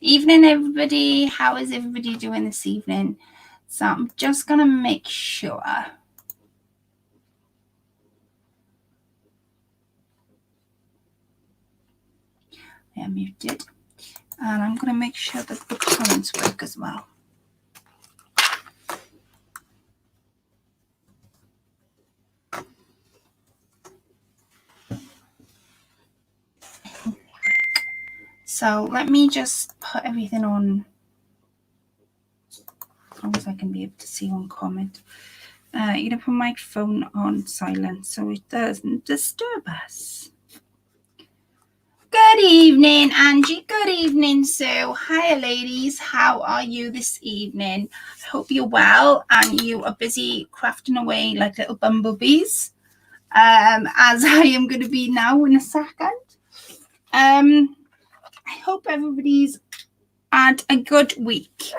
Evening, everybody. How is everybody doing this evening? So I'm just going to make sure. I am muted. And I'm going to make sure that the comments work as well. So let me just put everything on as long as I can be able to see one comment. You're going to put my phone on silent so it doesn't disturb us. Good evening, Angie. Good evening, Sue. Hiya, ladies. How are you this evening? I hope you're well and you are busy crafting away like little bumblebees, as I am going to be now in a second. I hope everybody's had a good week.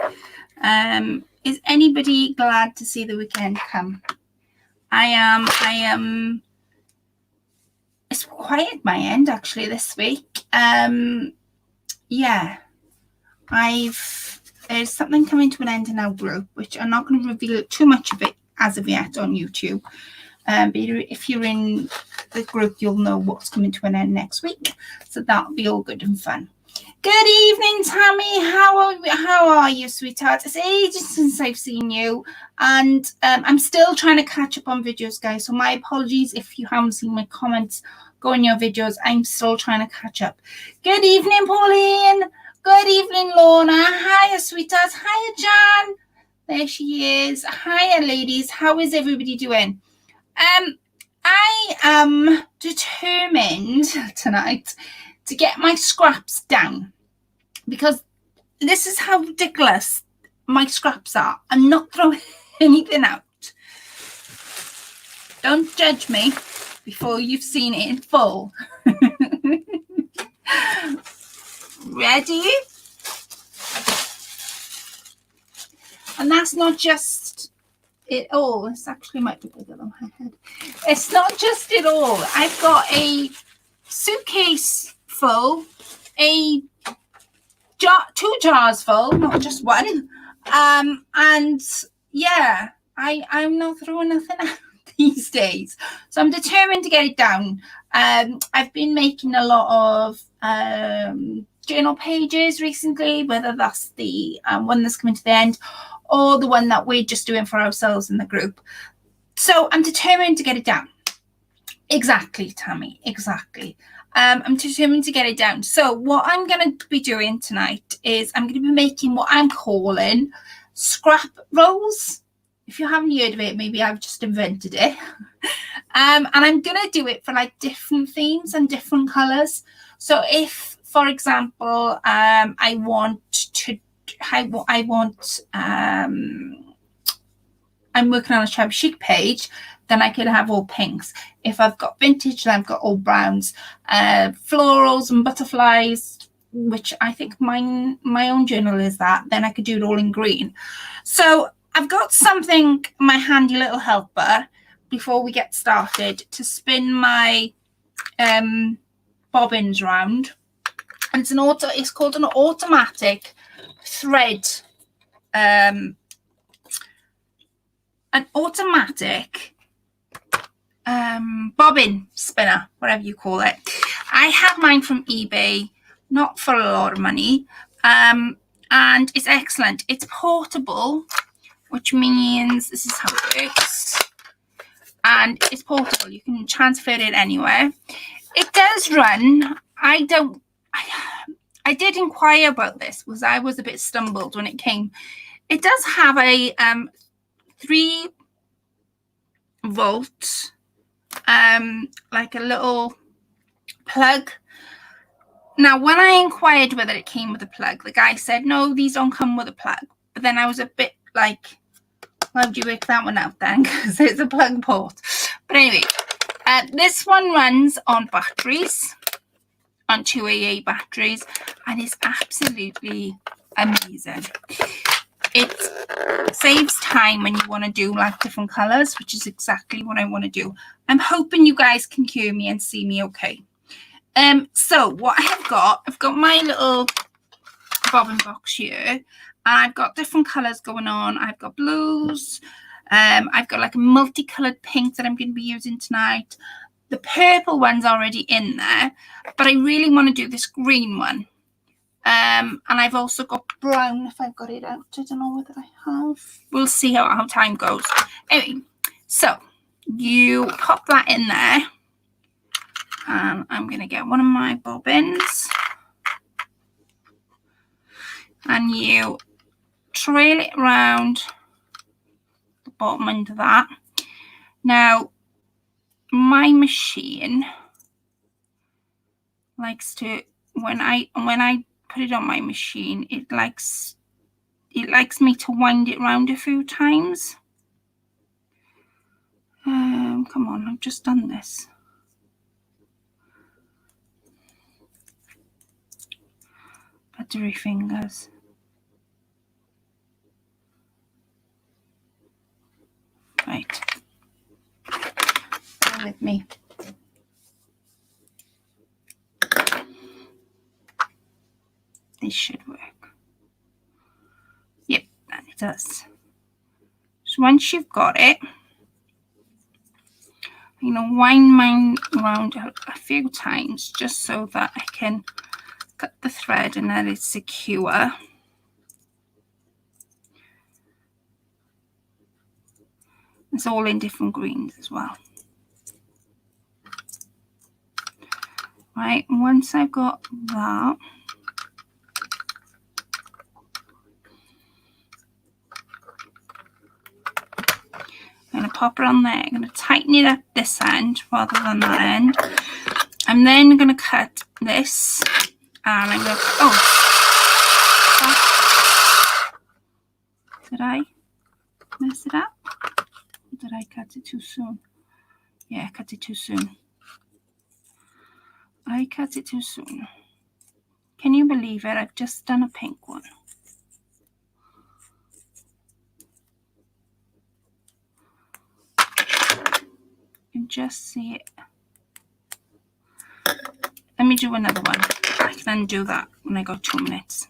Is anybody glad to see the weekend come? I am. It's quiet at my end actually this week. Yeah, there's something coming to an end in our group, which I'm not going to reveal too much of it as of yet on YouTube. But if you're in the group, you'll know what's coming to an end next week. So that'll be all good and fun. Good evening, Tammy. How are you, sweetheart? It's ages since I've seen you, and I'm still trying to catch up on videos, guys. So my apologies if you haven't seen my comments go on your videos. I'm still trying to catch up. Good evening, Pauline. Good evening, Lorna. Hiya, sweetheart. Hiya, Jan. There she is. Hiya, ladies. How is everybody doing? I am determined tonight to get my scraps down, because this is how ridiculous my scraps are. I'm not throwing anything out. Don't judge me before you've seen it in full. Ready? And that's not just it all. This actually might be bigger than my head. It's not just it all. I've got a suitcase full, two jars full, not just one. And yeah, I'm not throwing nothing out these days. So I'm determined to get it down. I've been making a lot of journal pages recently, whether that's the one that's coming to the end or the one that we're just doing for ourselves in the group. So I'm determined to get it down. Exactly, Tammy, exactly. I'm determined to get it down. So what I'm going to be doing tonight is I'm going to be making what I'm calling scrap rolls. If you haven't heard of it, maybe I've just invented it. And I'm going to do it for like different themes and different colors. So if, for example, I'm working on a shabby chic page, then I could have all pinks. If I've got vintage, then I've got all browns, florals and butterflies, which I think my own journal is that. Then I could do it all in green. So I've got something, my handy little helper, before we get started, to spin my bobbins round. And it's called an automatic thread, an automatic bobbin spinner, whatever you call it. I have mine from eBay, not for a lot of money, and it's excellent. It's portable, which means this is how it works, and it's portable. You can transfer it anywhere. It does run. I did inquire about this because I was a bit stumbled when it came. It does have a 3 volt like a little plug. Now when I inquired whether it came with a plug, the guy said no, these don't come with a plug. But then I was a bit like, well, how do you work that one out then? Because it's a plug port. But anyway, this one runs on batteries, on 2 AA batteries, and it's absolutely amazing. It saves time when you want to do like different colors, which is exactly what I want to do. I'm hoping you guys can hear me and see me okay. So what I've got my little bobbin box here, and I've got different colours going on. I've got blues, I've got like a multicolored pink that I'm going to be using tonight. The purple one's already in there, but I really want to do this green one. And I've also got brown, if I've got it out. I don't know whether I have. We'll see how time goes. Anyway, so you pop that in there, and I'm going to get one of my bobbins, and you trail it around the bottom end of that. Now, my machine likes to, when I put it on my machine, it likes me to wind it round a few times. Come on, I've just done this. Buttery fingers. Right. Bear with me. This should work. Yep, that it does. So once you've got it, I'm going to wind mine around a few times just so that I can cut the thread and that it's secure. It's all in different greens as well. Right, once I've got that, I'm going to pop it on there. I'm going to tighten it at this end rather than that end. I'm then going to cut this, and I'm going to, did I mess it up? Or did I cut it too soon? Yeah, I cut it too soon. I cut it too soon. Can you believe it? I've just done a pink one. You can just see it. Let me do another one. I can undo that when I got 2 minutes.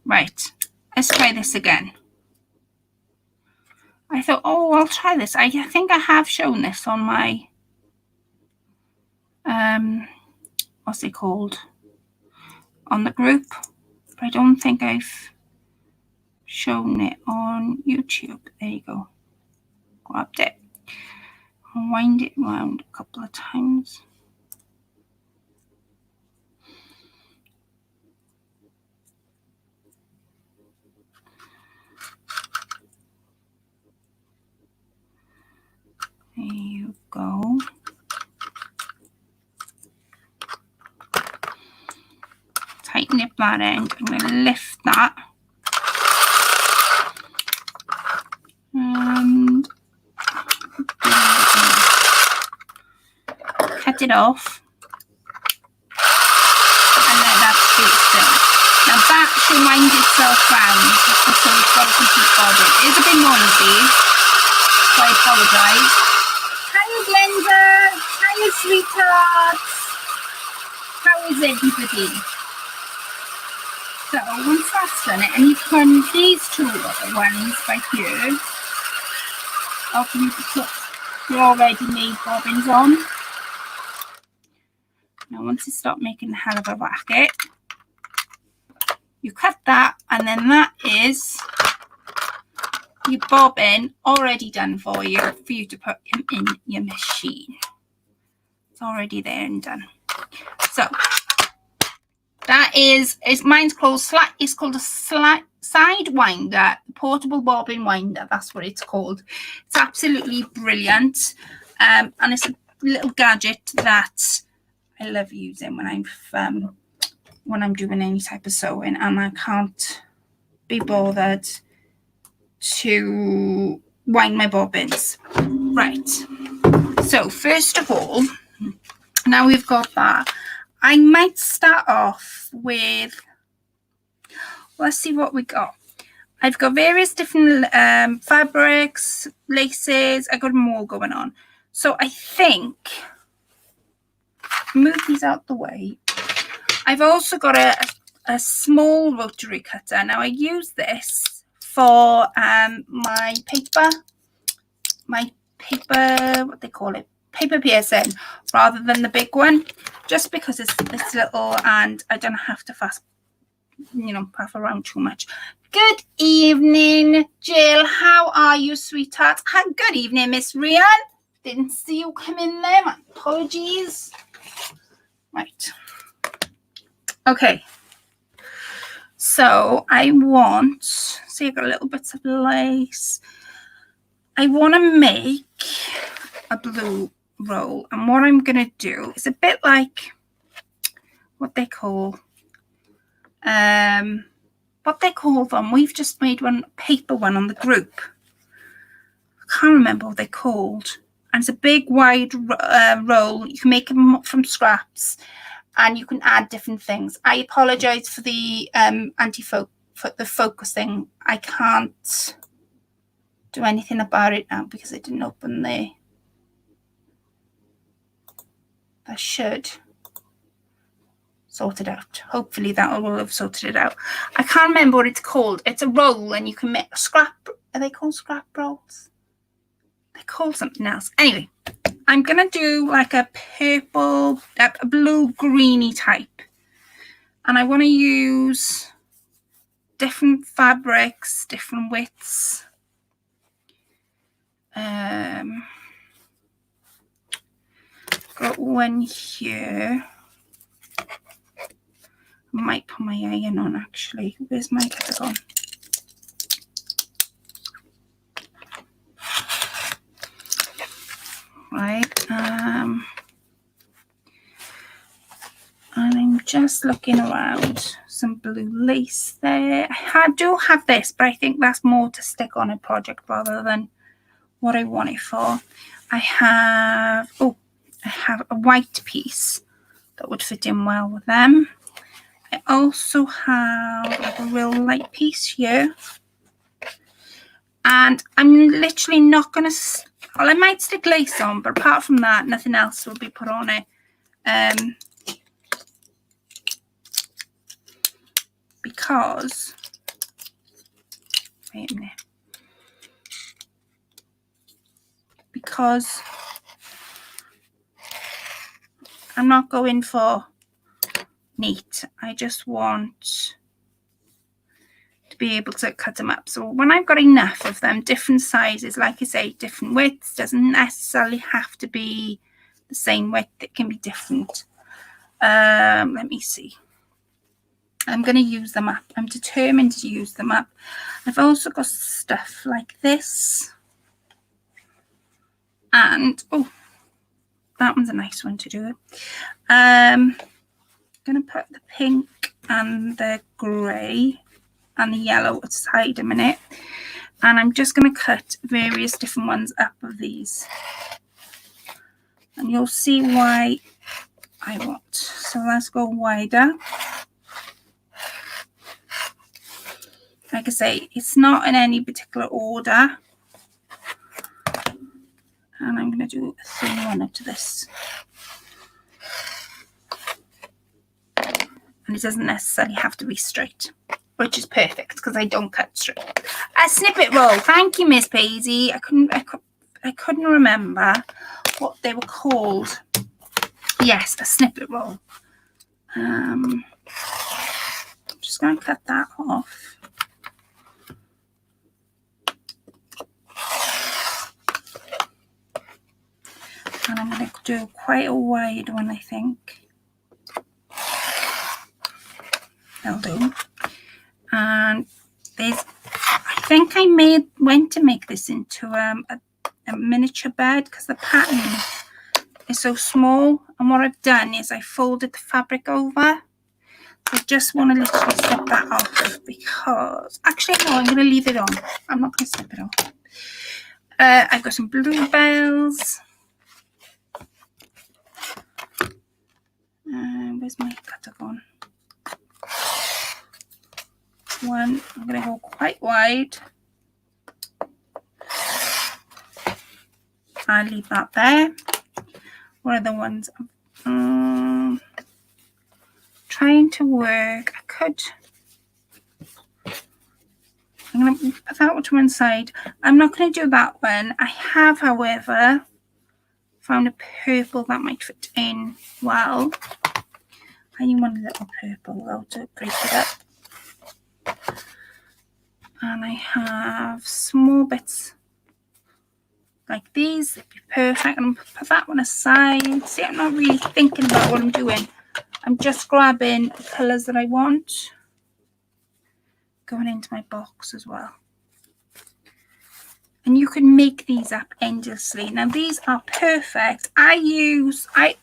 Right, let's try this again. I thought, oh, I'll try this. I think I have shown this on my, what's it called? On the group. But I don't think I've shown it on YouTube. There you go. Grabbed it. I'll wind it around a couple of times. There you go. Tighten it that end. I'm going to lift that. And cut it off. And let that stay still. Now that should wind itself round until it's got a complete bobbin. It is a bit noisy, so I apologise. Hi Glenda! Hi sweethearts! How is everybody? So once that's done it, and you've done these two ones right here, after you put your already made bobbins on. Now once you start making a hell of a racket, you cut that, and then that is your bobbin already done for you to put them in your machine. It's already there and done. So that is mine's called it's called a side winder, portable bobbin winder. That's what it's called. It's absolutely brilliant, and it's a little gadget that I love using when I'm doing any type of sewing, and I can't be bothered to wind my bobbins. Right. So first of all, now we've got that, I might start off with, let's see what we got. I've got various different fabrics, laces. I got them all going on. So I think, move these out the way. I've also got a small rotary cutter. Now I use this for my paper, what they call it, paper piercing, rather than the big one, just because it's little and I don't have to faff around too much. Good evening, Jill. How are you, sweetheart? Good evening, Miss Rian. Didn't see you come in there. My apologies. Right. Okay. So I want, see, I got a little bits of lace. I want to make a blue roll, and what I'm going to do is a bit like what they call them. We've just made one paper one on the group. I can't remember what they're called. And it's a big wide roll. You can make them from scraps, and you can add different things. I apologize for the focusing. I can't do anything about it now because it didn't open there. That should sort it out. Hopefully that will have sorted it out. I can't remember what it's called. It's a roll, and you can make a scrap. Are they called scrap rolls? They're called something else. Anyway, I'm gonna do like a purple, a blue greeny type, and I want to use different fabrics, different widths. Got one here. I might put my iron on actually. Where's my cutter gone? Right. And I'm just looking around. Some blue lace there. I do have this, but I think that's more to stick on a project rather than what I want it for. I have a white piece that would fit in well with them. I also have like a real light piece here, and I'm literally not going to, well, I might stick lace on, but apart from that, nothing else will be put on it. Because, wait a minute, because I'm not going for neat. I just want to be able to cut them up. So when I've got enough of them, different sizes, like I say, different widths, doesn't necessarily have to be the same width. It can be different. Let me see. I'm going to use them up. I'm determined to use them up. I've also got stuff like this. And, oh, that one's a nice one to do. I'm going to put the pink and the grey and the yellow aside a minute. And I'm just going to cut various different ones up of these. And you'll see why I want. So let's go wider. Like I say, it's not in any particular order. And I'm going to do a thin one up to this. And it doesn't necessarily have to be straight, which is perfect because I don't cut straight. A snippet roll. Thank you, Miss Paisley. I couldn't remember what they were called. Yes, a snippet roll. I'm just going to cut that off. And I'm going to do quite a wide one, I think. That'll do. And there's, I think I went to make this into a miniature bed because the pattern is so small. And what I've done is I folded the fabric over. I just want to literally snip that off because, actually, no, I'm going to leave it on. I'm not going to snip it off. I've got some bluebells. Where's my cutter gone? One, I'm going to go quite wide. I'll leave that there. What are the ones? Trying trying to work. I'm going to put that to one side. I'm not going to do that one. I have, however, found a purple that might fit in well. I need one little purple though to break it up. And I have small bits like these. It'd be perfect. I'm going to put that one aside. See, I'm not really thinking about what I'm doing. I'm just grabbing the colours that I want, going into my box as well. And you can make these up endlessly. Now these are perfect. I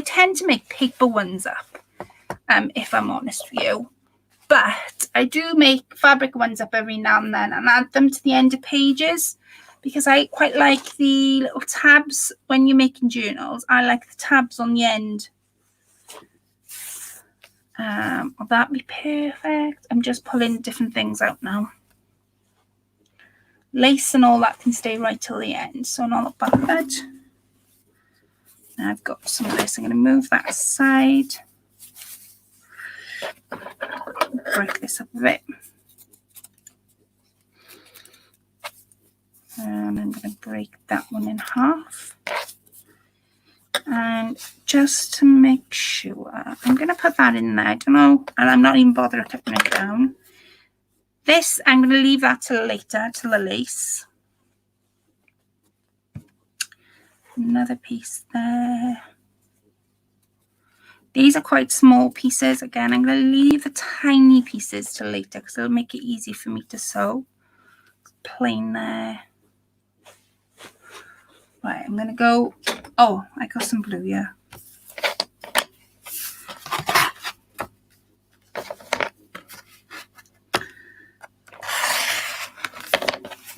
tend to make paper ones up, if I'm honest with you. But I do make fabric ones up every now and then and add them to the end of pages, because I quite like the little tabs when you're making journals. I like the tabs on the end. Will that be perfect? I'm just pulling different things out now. Lace and all that can stay right till the end, so not bad. Now I've got some of this. I'm going to move that aside. Break this up a bit. And I'm going to break that one in half. And just to make sure, I'm going to put that in there. I don't know, and I'm not even bothering cutting it down. This, I'm going to leave that till later, till the lace. Another piece there. These are quite small pieces. Again, I'm going to leave the tiny pieces till later because it'll make it easy for me to sew. Plain there. Right, I'm going to go. Oh, I got some blue, yeah.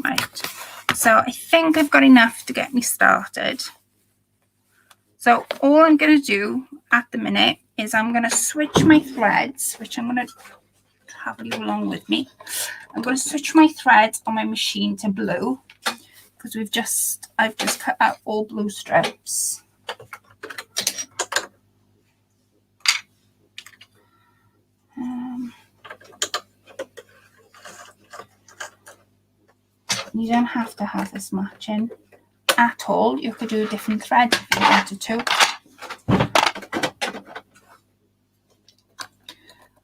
Right, so I think I've got enough to get me started. So all I'm going to do at the minute is I'm going to switch my threads, which I'm going to have you along with me. I'm going to switch my threads on my machine to blue because I've just cut out all blue strips. You don't have to have this matching at all. You could do a different thread if you wanted to.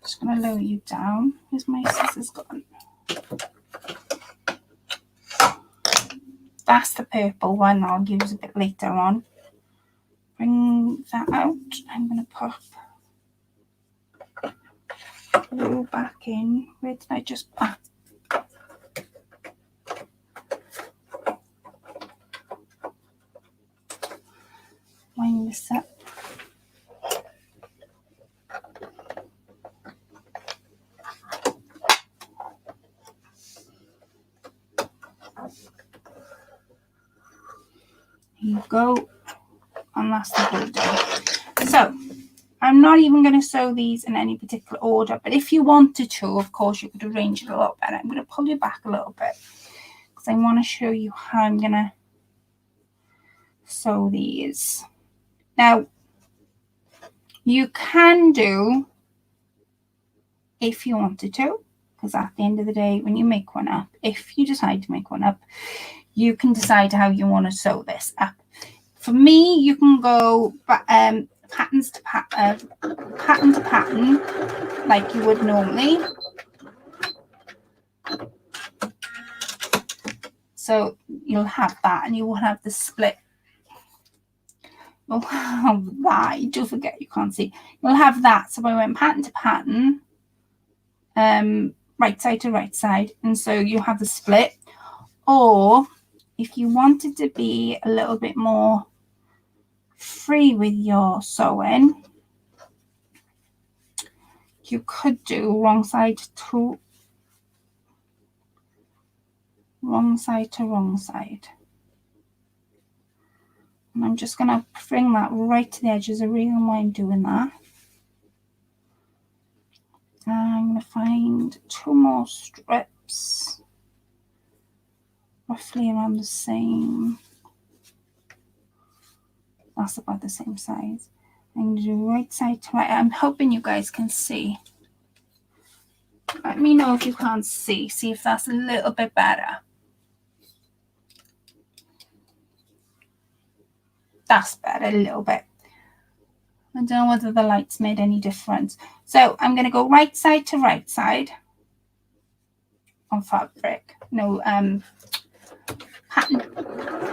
Just going to lower you down. Where's my scissors gone? That's the purple one I'll use a bit later on. Bring that out. I'm going to pop blue back in. Where did I just... Line this up. Here you go, and that's the whole day. So I'm not even going to sew these in any particular order, but if you wanted to, of course, you could arrange it a lot better. I'm going to pull you back a little bit because I want to show you how I'm going to sew these. Now, you can do, if you wanted to, because at the end of the day, when you make one up, if you decide to make one up, you can decide how you want to sew this up. For me, you can go pattern to pattern, like you would normally. So you'll have that, and you will have the split. You'll have that. You do forget you can't see. You'll have that. So I went pattern to pattern, right side to right side, and so you have the split. Or if you wanted to be a little bit more free with your sewing, you could do wrong side to wrong side. And I'm just going to bring that right to the edge. There's a reason why I'm doing that. And I'm going to find 2 more strips, roughly around the same. That's about the same size. I'm going to do right side to right. I'm hoping you guys can see. Let me know if you can't see. See if that's a little bit better. That's better, a little bit. I don't know whether the lights made any difference. So I'm going to go right side to right side on fabric. No, pattern.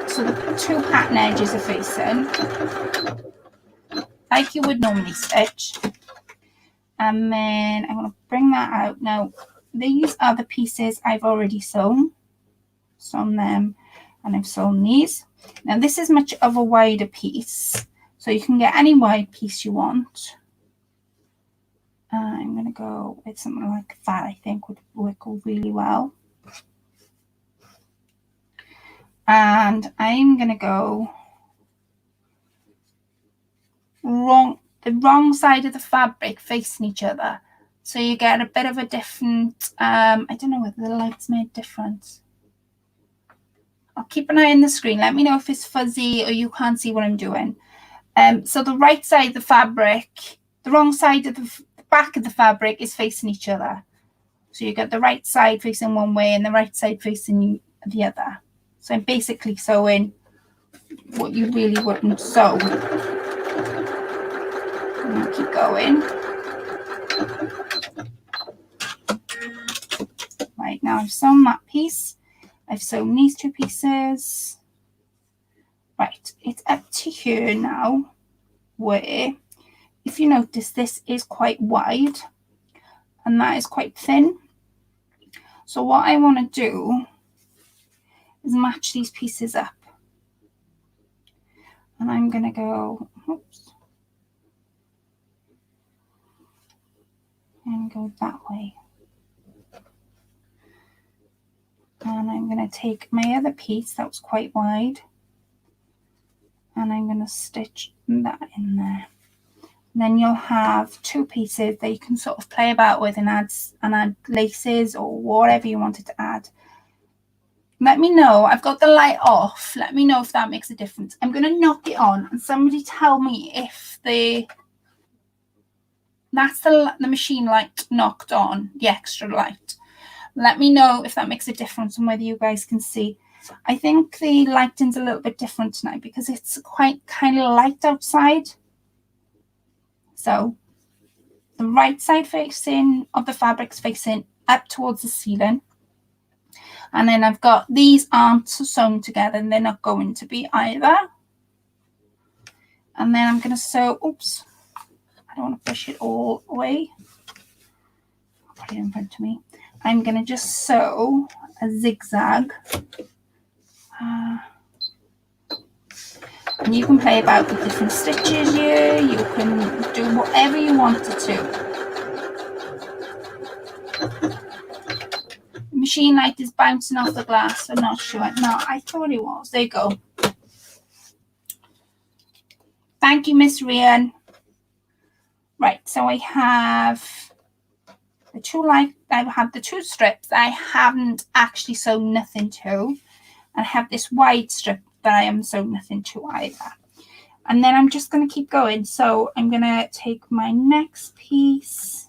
So the two pattern edges are facing like you would normally stitch. And then I'm going to bring that out. Now, these are the pieces I've already sewn them, and I've sewn these. Now, this is much of a wider piece, so you can get any wide piece you want. I'm going to go with something like that. I think would work really well. And I'm going to go the wrong side of the fabric facing each other, so you get a bit of a different I don't know whether the lights made a difference. I'll keep an eye on the screen. Let me know if it's fuzzy or you can't see what I'm doing. So the right side of the fabric, the wrong side of the back of the fabric is facing each other, so you get the right side facing one way and the right side facing the other. So I'm basically sewing what you really wouldn't sew. And keep going. Right, now I've sewn that piece. I've sewn these two pieces. Right, it's up to here now, where, if you notice, this is quite wide and that is quite thin. So what I want to do is match these pieces up. And I'm going to go, oops, and go that way. And I'm going to take my other piece that was quite wide, and I'm going to stitch that in there. And then you'll have two pieces that you can sort of play about with and add laces or whatever you wanted to add. Let me know. I've got the light off. Let me know if that makes a difference. I'm going to knock it on and somebody tell me if that's the machine light knocked on, the extra light. Let me know if that makes a difference and whether you guys can see. I think the lighting's a little bit different tonight because it's quite kind of light outside. So the right side facing of the fabric's facing up towards the ceiling. And then I've got these aren't sewn together and they're not going to be either. And then I'm going to sew, oops, I don't want to push it all away. I'll put it in front of me. I'm going to just sew a zigzag. And you can play about with different stitches here. You can do whatever you want to do. The machine light is bouncing off the glass. I'm not sure. No, I thought it was. There you go. Thank you, Miss Rian. Right, so I have the two strips I haven't actually sewn nothing to. I have this wide strip that I haven't sewn nothing to either. And then I'm just going to keep going. So I'm going to take my next piece.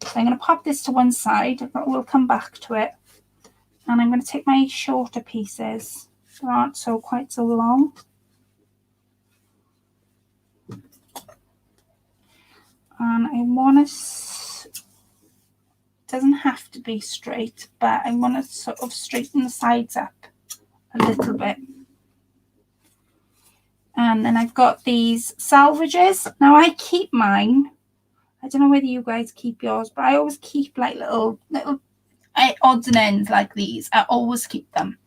So I'm going to pop this to one side, but we'll come back to it. And I'm going to take my shorter pieces that aren't quite so long. And I want to, doesn't have to be straight, but I want to sort of straighten the sides up a little bit. And then I've got these salvages. Now I keep mine. I don't know whether you guys keep yours, but I always keep like little odds and ends like these. I always keep them.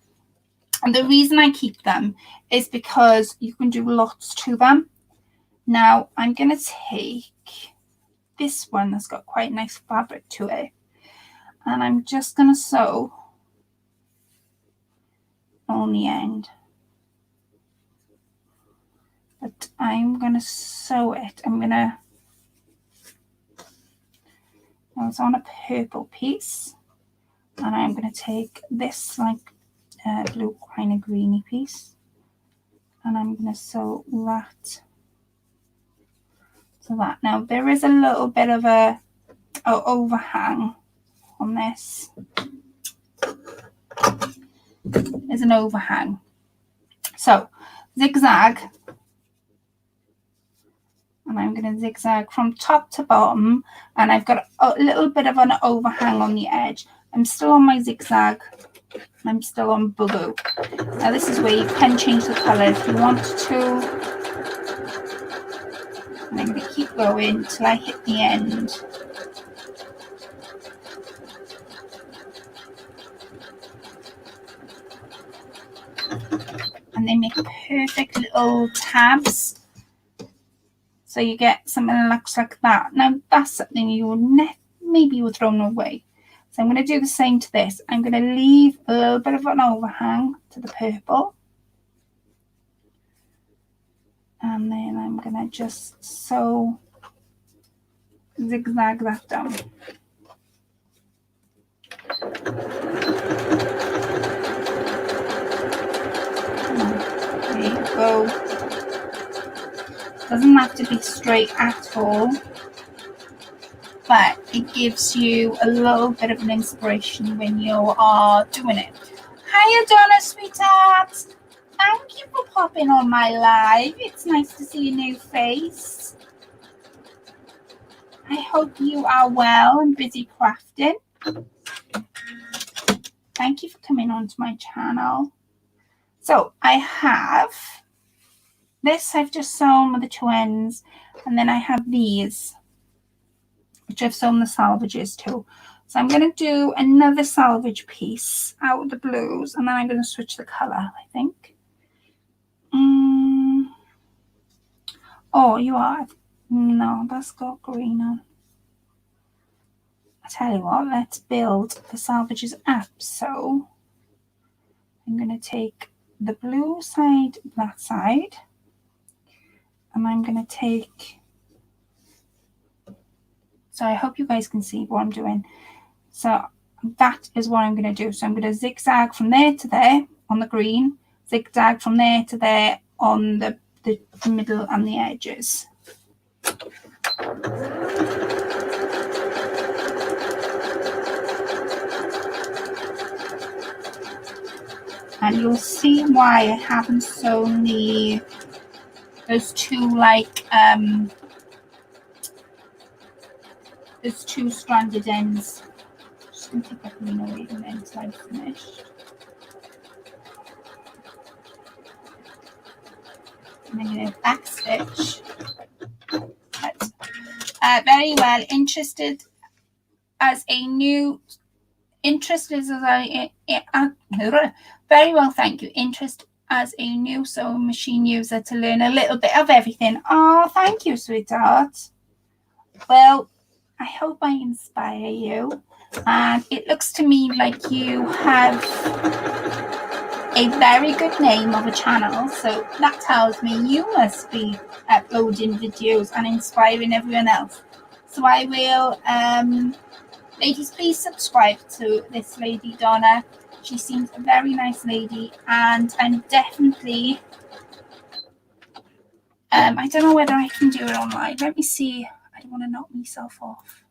And the reason I keep them is because you can do lots to them. Now I'm going to take this one that's got quite nice fabric to it. And I'm just going to sew on the end. But I'm going to sew it. It's on a purple piece. And I'm going to take this like blue kind of greeny piece. And I'm going to sew that So that now there is a little bit of a overhang on this. There's an overhang. So zigzag, and I'm going to zigzag from top to bottom, and I've got a little bit of an overhang on the edge. I'm still on my zigzag, and I'm still on Bugoo. Now this is where you can change the colour if you want to. And I'm going to keep going till I hit the end. And they make perfect little tabs. So you get something that looks like that. Now that's something you would maybe you would throw away. So I'm going to do the same to this. I'm going to leave a little bit of an overhang to the purple. And then I'm going to just zigzag that down. There you go. Doesn't have to be straight at all, but it gives you a little bit of an inspiration when you are doing it. Hiya Donna, sweetheart. Thank you for popping on my live. It's nice to see a new face. I hope you are well and busy crafting. Thank you for coming onto my channel. So I have this I've just sewn with the two ends, and then I have these which I've sewn the salvages to. So I'm going to do another salvage piece out of the blues, and then I'm going to switch the colour, I think. Oh, you are? No, that's got green on. I tell you what, let's build the salvages up. So I'm going to take the blue side, that side, and I'm going to take, so I hope you guys can see what I'm doing. So that is what I'm going to do. So I'm going to zigzag from there to there on the green, zigzag from there to there on the middle and the edges. And you'll see why I haven't sewn those two those two stranded ends. Just going to take that green away from the inside finished. And I'm going to back stitch. But, very well. Interested as a new very well, thank you. Interest as a new sewing machine user to learn a little bit of everything. Oh, thank you, sweetheart. Well, I hope I inspire you. And it looks to me like you have a very good name of a channel. So that tells me you must be uploading videos and inspiring everyone else. So I will, ladies, please subscribe to this lady, Donna. She seems a very nice lady, and I'm definitely, I don't know whether I can do it online. Let me see. I don't want to knock myself off.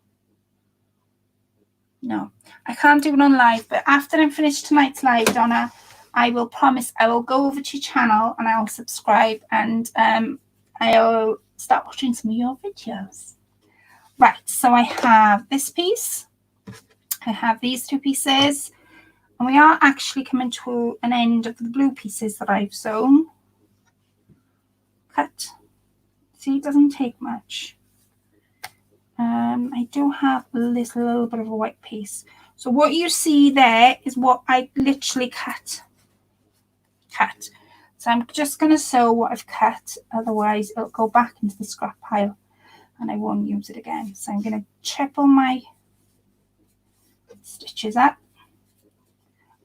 No, I can't do it on live, but after I'm finished tonight's live, Donna, I will promise I will go over to your channel and I'll subscribe, and I'll start watching some of your videos. Right, so I have this piece. I have these two pieces. And we are actually coming to an end of the blue pieces that I've sewn. Cut. See, it doesn't take much. I do have this little bit of a white piece. So what you see there is what I literally cut. So I'm just going to sew what I've cut. Otherwise, it'll go back into the scrap pile and I won't use it again. So I'm going to triple my stitches up.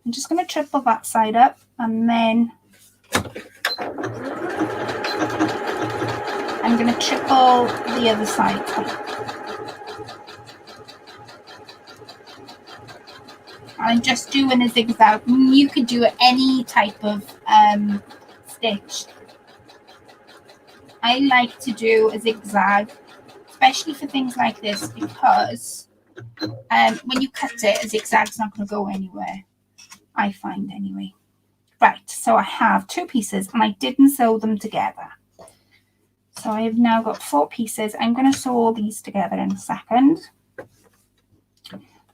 I'm just going to triple that side up, and then I'm going to triple the other side up. I'm just doing a zigzag. You could do any type of stitch. I like to do a zigzag especially for things like this, because when you cut it, a zigzag's not going to go anywhere, I find anyway. Right, so I have 2 pieces and I didn't sew them together. So I have now got 4 pieces. I'm going to sew all these together in a second.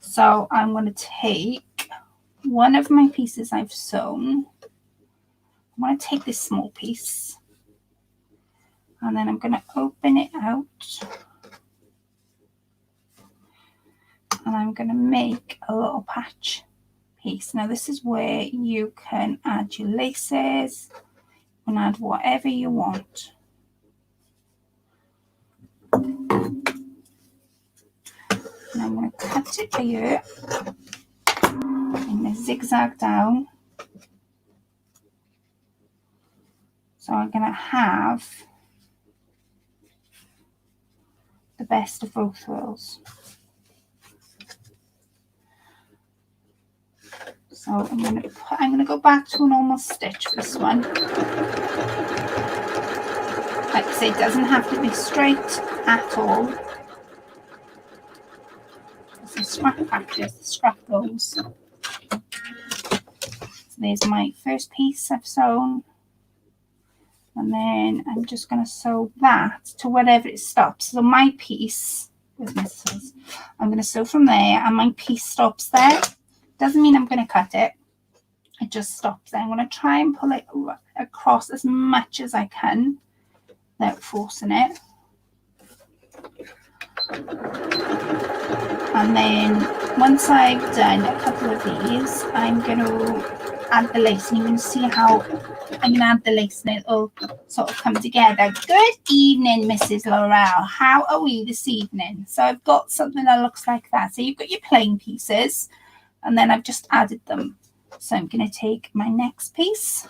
So I'm going to take one of my pieces I've sewn. I'm going to take this small piece and then I'm going to open it out and I'm going to make a little patch piece. Now this is where you can add your laces, you can add whatever you want. And I'm going to cut it here and then zigzag down. So I'm going to have the best of both worlds. So I'm going to go back to a normal stitch for this one. Like I say, it doesn't have to be straight at all. There's a scrap patches, the scrap goes. So there's my first piece I've sewn. And then I'm just going to sew that to wherever it stops. So my piece, where's my scissors? I'm going to sew from there and my piece stops there. Doesn't mean I'm going to cut it. It just stops there. I'm going to try and pull it across as much as I can without forcing it. And then once I've done a couple of these, I'm going to add the lace, and you can see how I'm going to add the lace and it'll sort of come together. Good evening, Mrs. Laurel. How are we this evening? So I've got something that looks like that. So you've got your plain pieces and then I've just added them. So I'm going to take my next piece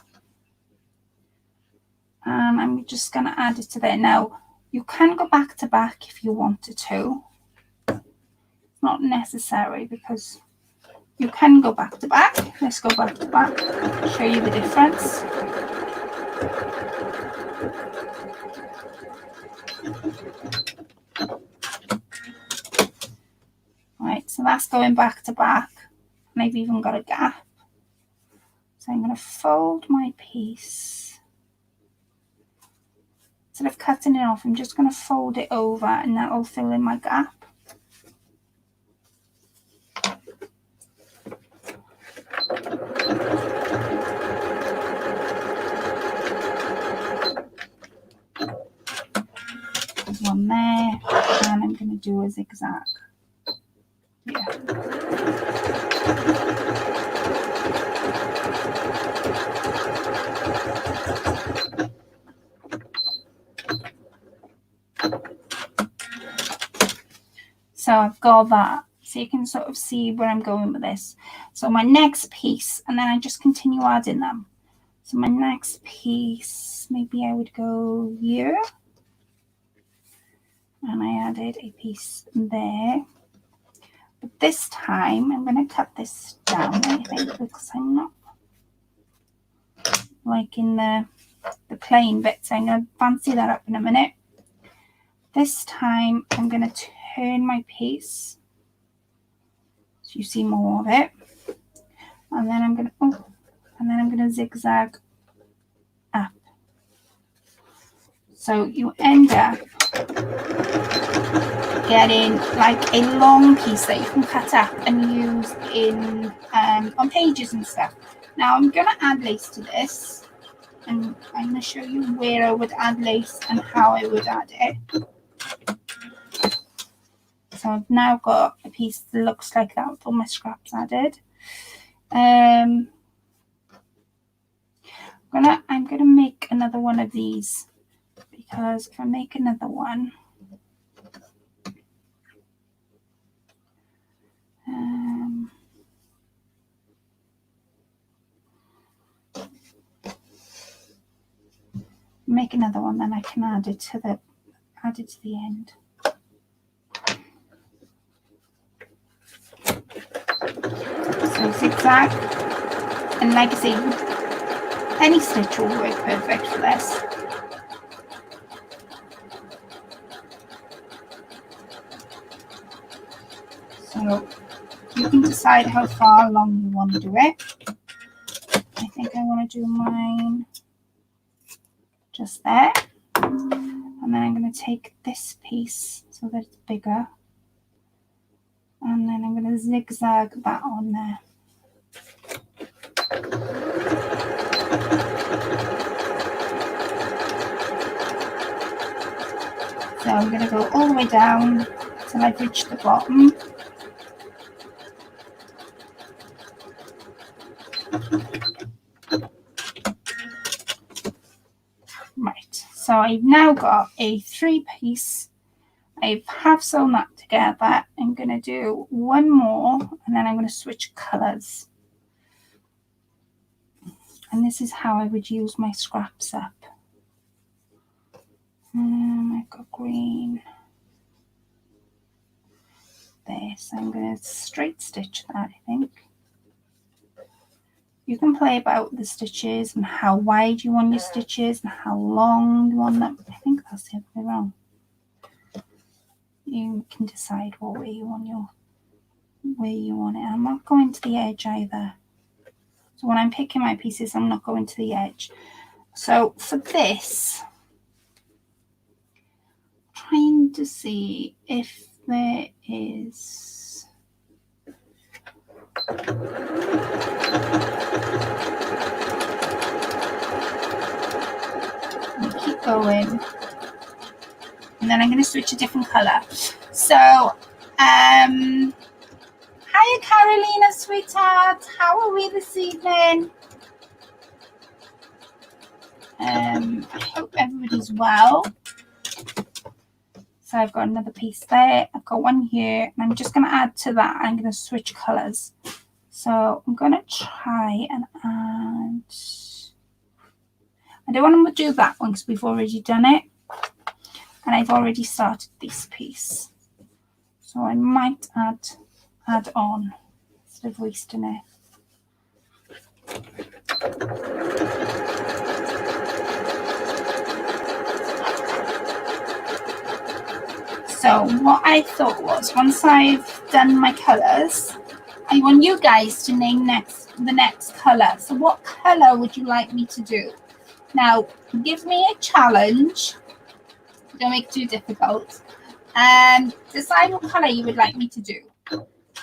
and I'm just going to add it to there. Now you can go back to back if you wanted to. It's not necessary because you can go back to back. Let's go back to back, show you the difference. Right, so that's going back to back. And I've even got a gap. So I'm going to fold my piece. Instead of cutting it off, I'm just going to fold it over and that will fill in my gap. There's one there, and I'm going to do a zigzag. Yeah. So I've got that. So you can sort of see where I'm going with this. So my next piece, and then I just continue adding them. So my next piece, maybe I would go here. And I added a piece there. But this time I'm going to cut this down, I think, because I'm not liking the plain bits. I'm going to fancy that up in a minute. This time I'm going to turn my piece so you see more of it. And then I'm going to zigzag up. So you end up getting like a long piece that you can cut up and use in on pages and stuff. Now I'm going to add lace to this, and I'm going to show you where I would add lace and how I would add it. So I've now got a piece that looks like that with all my scraps added. I'm gonna make another one of these, because if I make another one, then I can add it to the end. So zigzag, and like I say, any stitch will work perfect for this. So you can decide how far along you want to do it. I think I want to do mine just there. And then I'm going to take this piece so that it's bigger. And then I'm going to zigzag that on there. So I'm going to go all the way down till I've reached the bottom. Right, so I've now got a 3-piece. I have sewn that together. I'm going to do one more and then I'm going to switch colours. And this is how I would use my scraps up. I've got green. There, so I'm going to straight stitch that, I think. You can play about with the stitches and how wide you want your stitches and how long you want them. I think that's the other way around. You can decide what way you want it. I'm not going to the edge either. So when I'm picking my pieces, I'm not going to the edge. So for this, trying to see if there is. Keep going. And then I'm going to switch a different colour. So, hiya Carolina, sweetheart. How are we this evening? I hope everybody's well. So I've got another piece there. I've got one here. And I'm just going to add to that. I'm going to switch colours. So I'm going to try and add. I don't want to do that one because we've already done it. And I've already started this piece. So I might add on instead of wasting it. So what I thought was, once I've done my colours, I want you guys to name the next colour. So what colour would you like me to do? Now, give me a challenge. Don't make it too difficult. And decide what colour you would like me to do.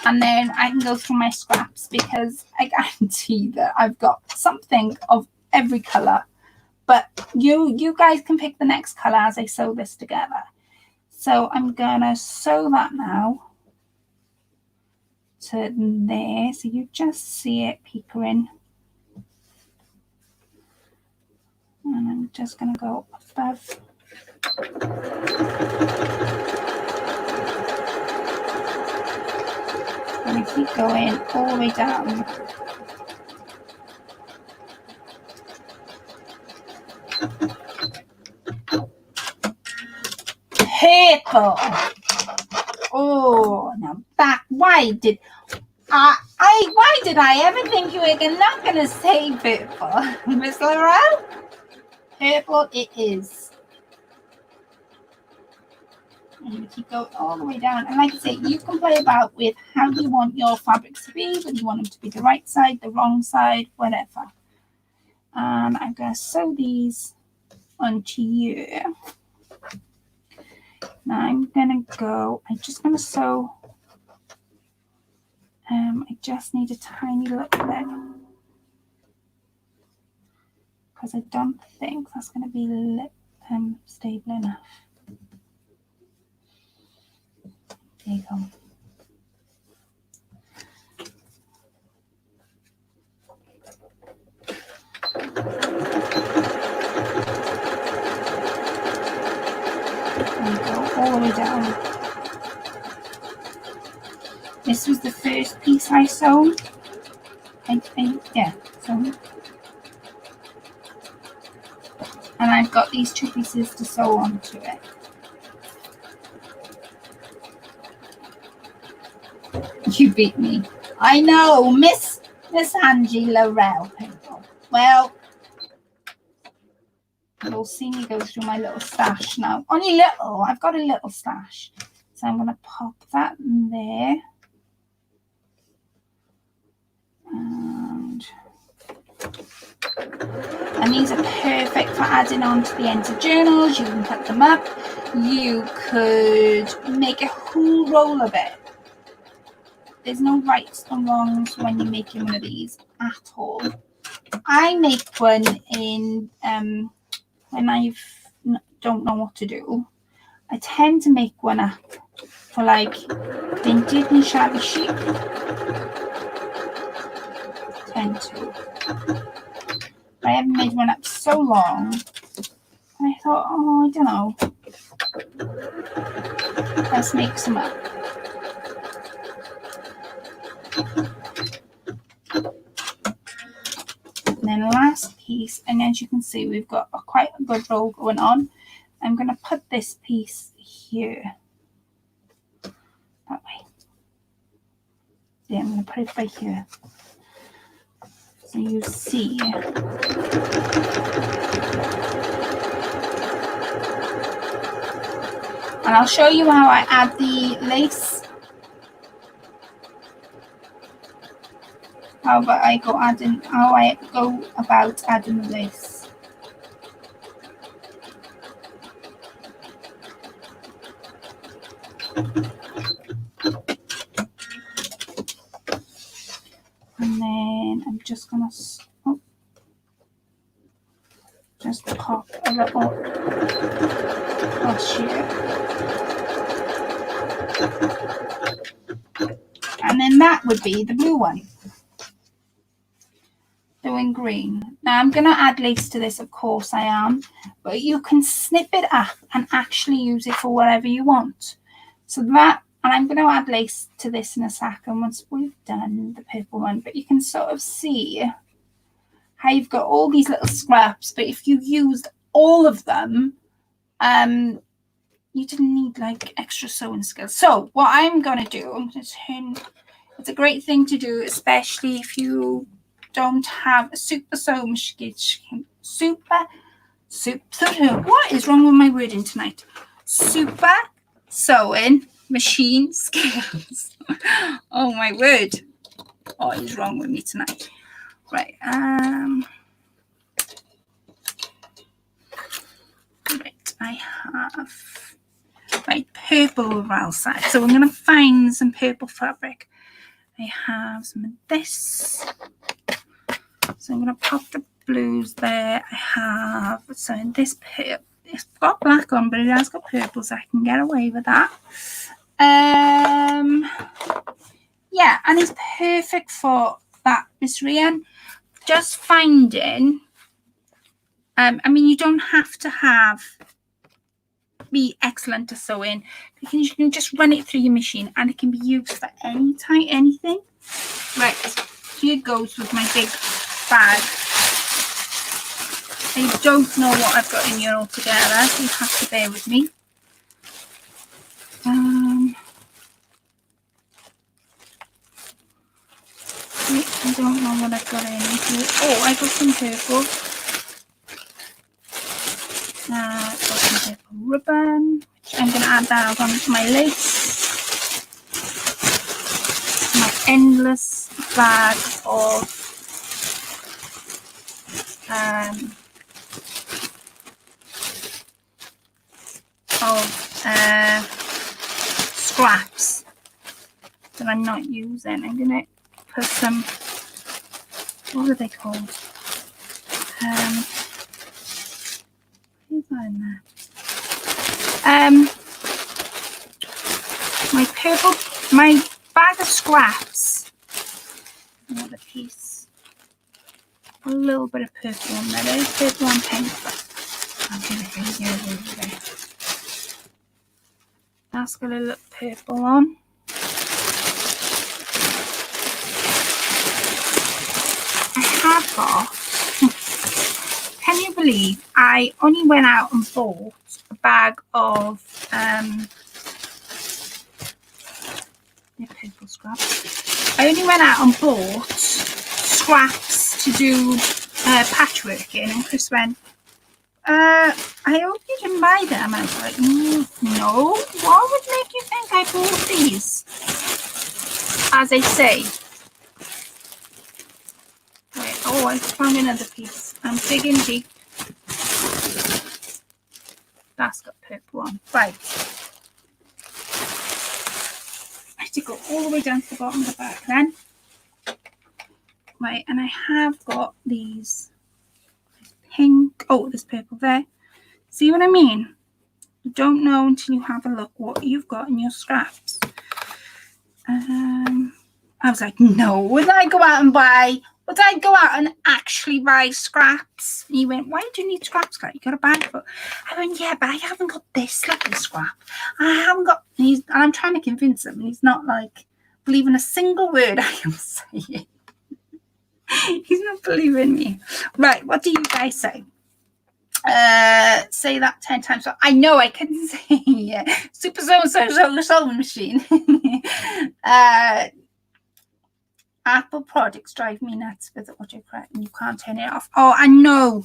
And then I can go through my scraps because I guarantee that I've got something of every colour. But you guys can pick the next colour as I sew this together. So I'm going to sew that now to there. So you just see it peekering. And I'm just going to go above. I'm going to keep going all the way down. Purple. Oh, now that, why did I ever think you were not going to say purple? Miss Laurel? Purple it is. I'm going to keep going all the way down. And like I say, you can play about with how you want your fabrics to be, whether you want them to be the right side, the wrong side, whatever. And I'm going to sew these onto here. Now I'm going to go, I'm just going to sew. I just need a tiny little bit. Because I don't think that's going to be stable enough. There you go. There you go, all the way down. This was the first piece I sewed. I think, yeah. So, and I've got these 2 pieces to sew onto it. You beat me. I know, Miss Angie Laurel. Well, you'll see me go through my little stash now. Only little. I've got a little stash. So I'm going to pop that in there. And these are perfect for adding on to the ends of journals. You can cut them up. You could make a whole roll of it. There's no rights and wrongs when you're making one of these at all. I make one in when I don't know what to do. I tend to make one up for like vintage and shabby chic. Tend to. I haven't made one up so long. I thought, oh, I don't know. Let's make some up. And then the last piece, and as you can see, we've got quite a good roll going on. I'm going to put this piece here. That way. Yeah, I'm going to put it right here. So you see. And I'll show you how I add the lace. How I go about adding the lace. And then I'm just gonna just pop a little across here. And then that would be the blue one. Doing green. Now I'm going to add lace to this, of course I am, but you can snip it up and actually use it for whatever you want. So that, and I'm going to add lace to this in a second once we've done the purple one, but you can sort of see how you've got all these little scraps, but if you used all of them, you didn't need like extra sewing skills. So what I'm going to do, I'm going to turn, it's a great thing to do, especially if you don't have a super sewing machine. What is wrong with my wording tonight? Super sewing machine skills. Oh my word. What is wrong with me tonight? Right. Right. I have purple overall side. So I'm going to find some purple fabric. I have some of this. So I'm going to pop the blues there. I have, so in this purple, it's got black on, but it has got purple, so I can get away with that. Yeah, and it's perfect for that, Miss Rian. Just finding, I mean, you don't have to be excellent at sewing, because you can just run it through your machine and it can be used for any type, anything. Right, here goes with my big bag. I don't know what I've got in here altogether, so you have to bear with me. I don't know what I've got in here. Oh, I got some purple. Got some purple ribbon, which I'm going to add that on my lace. My endless bag of scraps that I'm not using. I'm going to put some, what are they called? Who's that in there? My bag of scraps. Another piece. A little bit of purple on there. There's purple and pink, but I'm going to bring it over there. That's got a little purple on. I have got, can you believe I only went out and bought a bag of purple scraps. I only went out and bought scraps to do patchwork in, and Chris went, I hope you didn't buy them. I was like, no, what would make you think I bought these? As I say, Oh, I found another piece. I'm digging deep. That's got purple on. Right. I have to go all the way down to the bottom of the back then. Right, and I have got these pink. Oh, there's purple there. See what I mean? You don't know until you have a look what you've got in your scraps. I was like, no, would I go out and actually buy scraps? And he went, why do you need scraps, Kat? You got a bag for it. I went, yeah, but I haven't got this little scrap. I haven't got, and I'm trying to convince him, and he's not like believing a single word I am saying. He's not believing me. Right, what do you guys say? Say that 10 times. So I know I can say super so solving machine. Apple products drive me nuts with autocorrect and you can't turn it off. Oh, I know.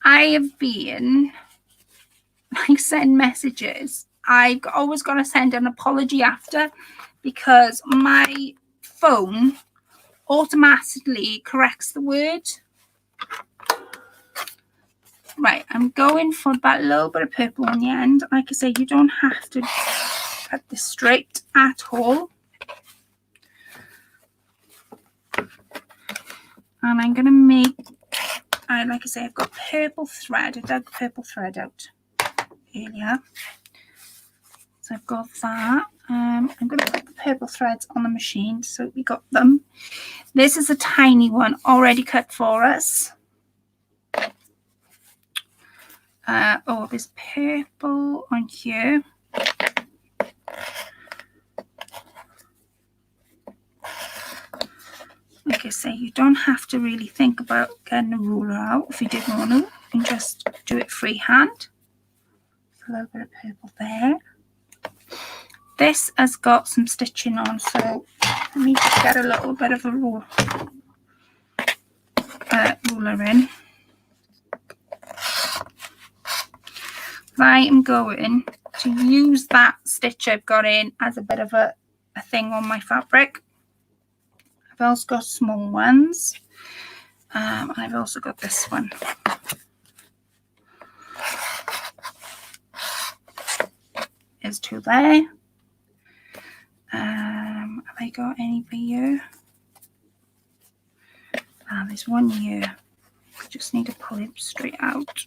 I have been like send messages. I've always got to send an apology after because my phone automatically corrects the word. Right, I'm going for that little bit of purple on the end. Like I say, you don't have to cut this straight at all. And I'm going to make, like I say, I've got purple thread. I dug purple thread out earlier. So I've got that. I'm going to put the purple threads on the machine so we got them. This is a tiny one already cut for us. Oh, there's purple on here. Like I say, you don't have to really think about getting a ruler out if you didn't want to. You can just do it freehand. A little bit of purple there. This has got some stitching on, so let me just get a little bit of a ruler in. I am going to use that stitch I've got in as a bit of a thing on my fabric. I've also got small ones. And I've also got this one. There's two there. Have I got any for you? There's one here. I just need to pull it straight out.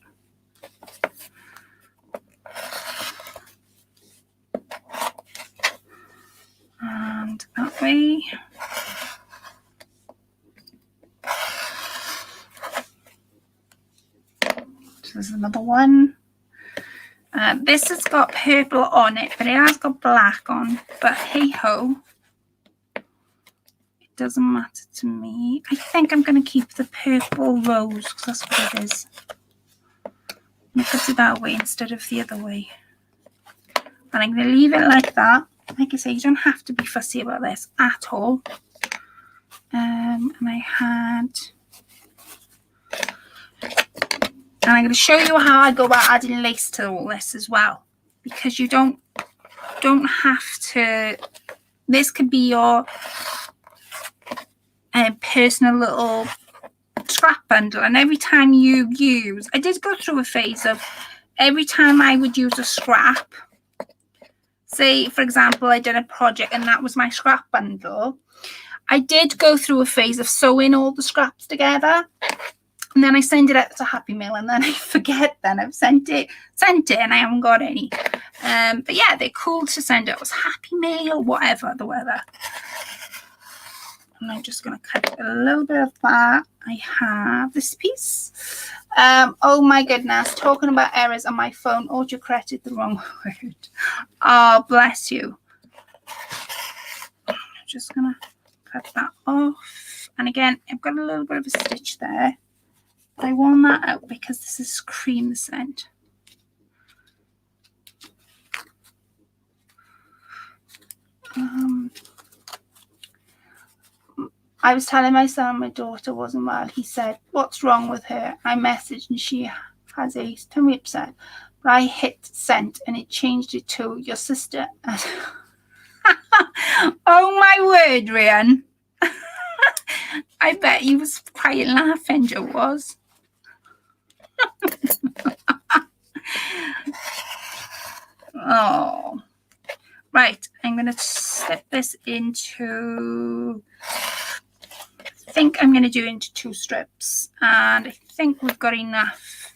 And that way. So there's another one. This has got purple on it, but it has got black on. But hey ho, it doesn't matter to me. I think I'm going to keep the purple rose because that's what it is. I'm going to put it that way instead of the other way. And I'm going to leave it like that. Like I say, you don't have to be fussy about this at all. And I'm going to show you how I go about adding lace to all this as well, because you don't have to. This could be your personal little scrap bundle, and every time you use, I did go through a phase of every time I would use a scrap. Say, for example, I did a project and that was my scrap bundle. I did go through a phase of sewing all the scraps together. And then I send it out to Happy Mail and then I forget then I've sent it and I haven't got any. But yeah, they're cool to send out as Happy Mail, whatever the weather. And I'm just going to cut a little bit of that. I have this piece. Oh my goodness, talking about errors on my phone, autocorrected the wrong word. Oh, bless you. I'm just going to cut that off. And again, I've got a little bit of a stitch there. I want that out because this is cream scent. I was telling my son my daughter wasn't well. He said, what's wrong with her? I messaged and she has a tummy upset. But I hit send and it changed it to your sister. Oh my word, Ryan. I bet he was quite laughing, Joe was. Oh. Right, I'm going to slip this into, I think I'm going to do it into 2 strips, and I think we've got enough.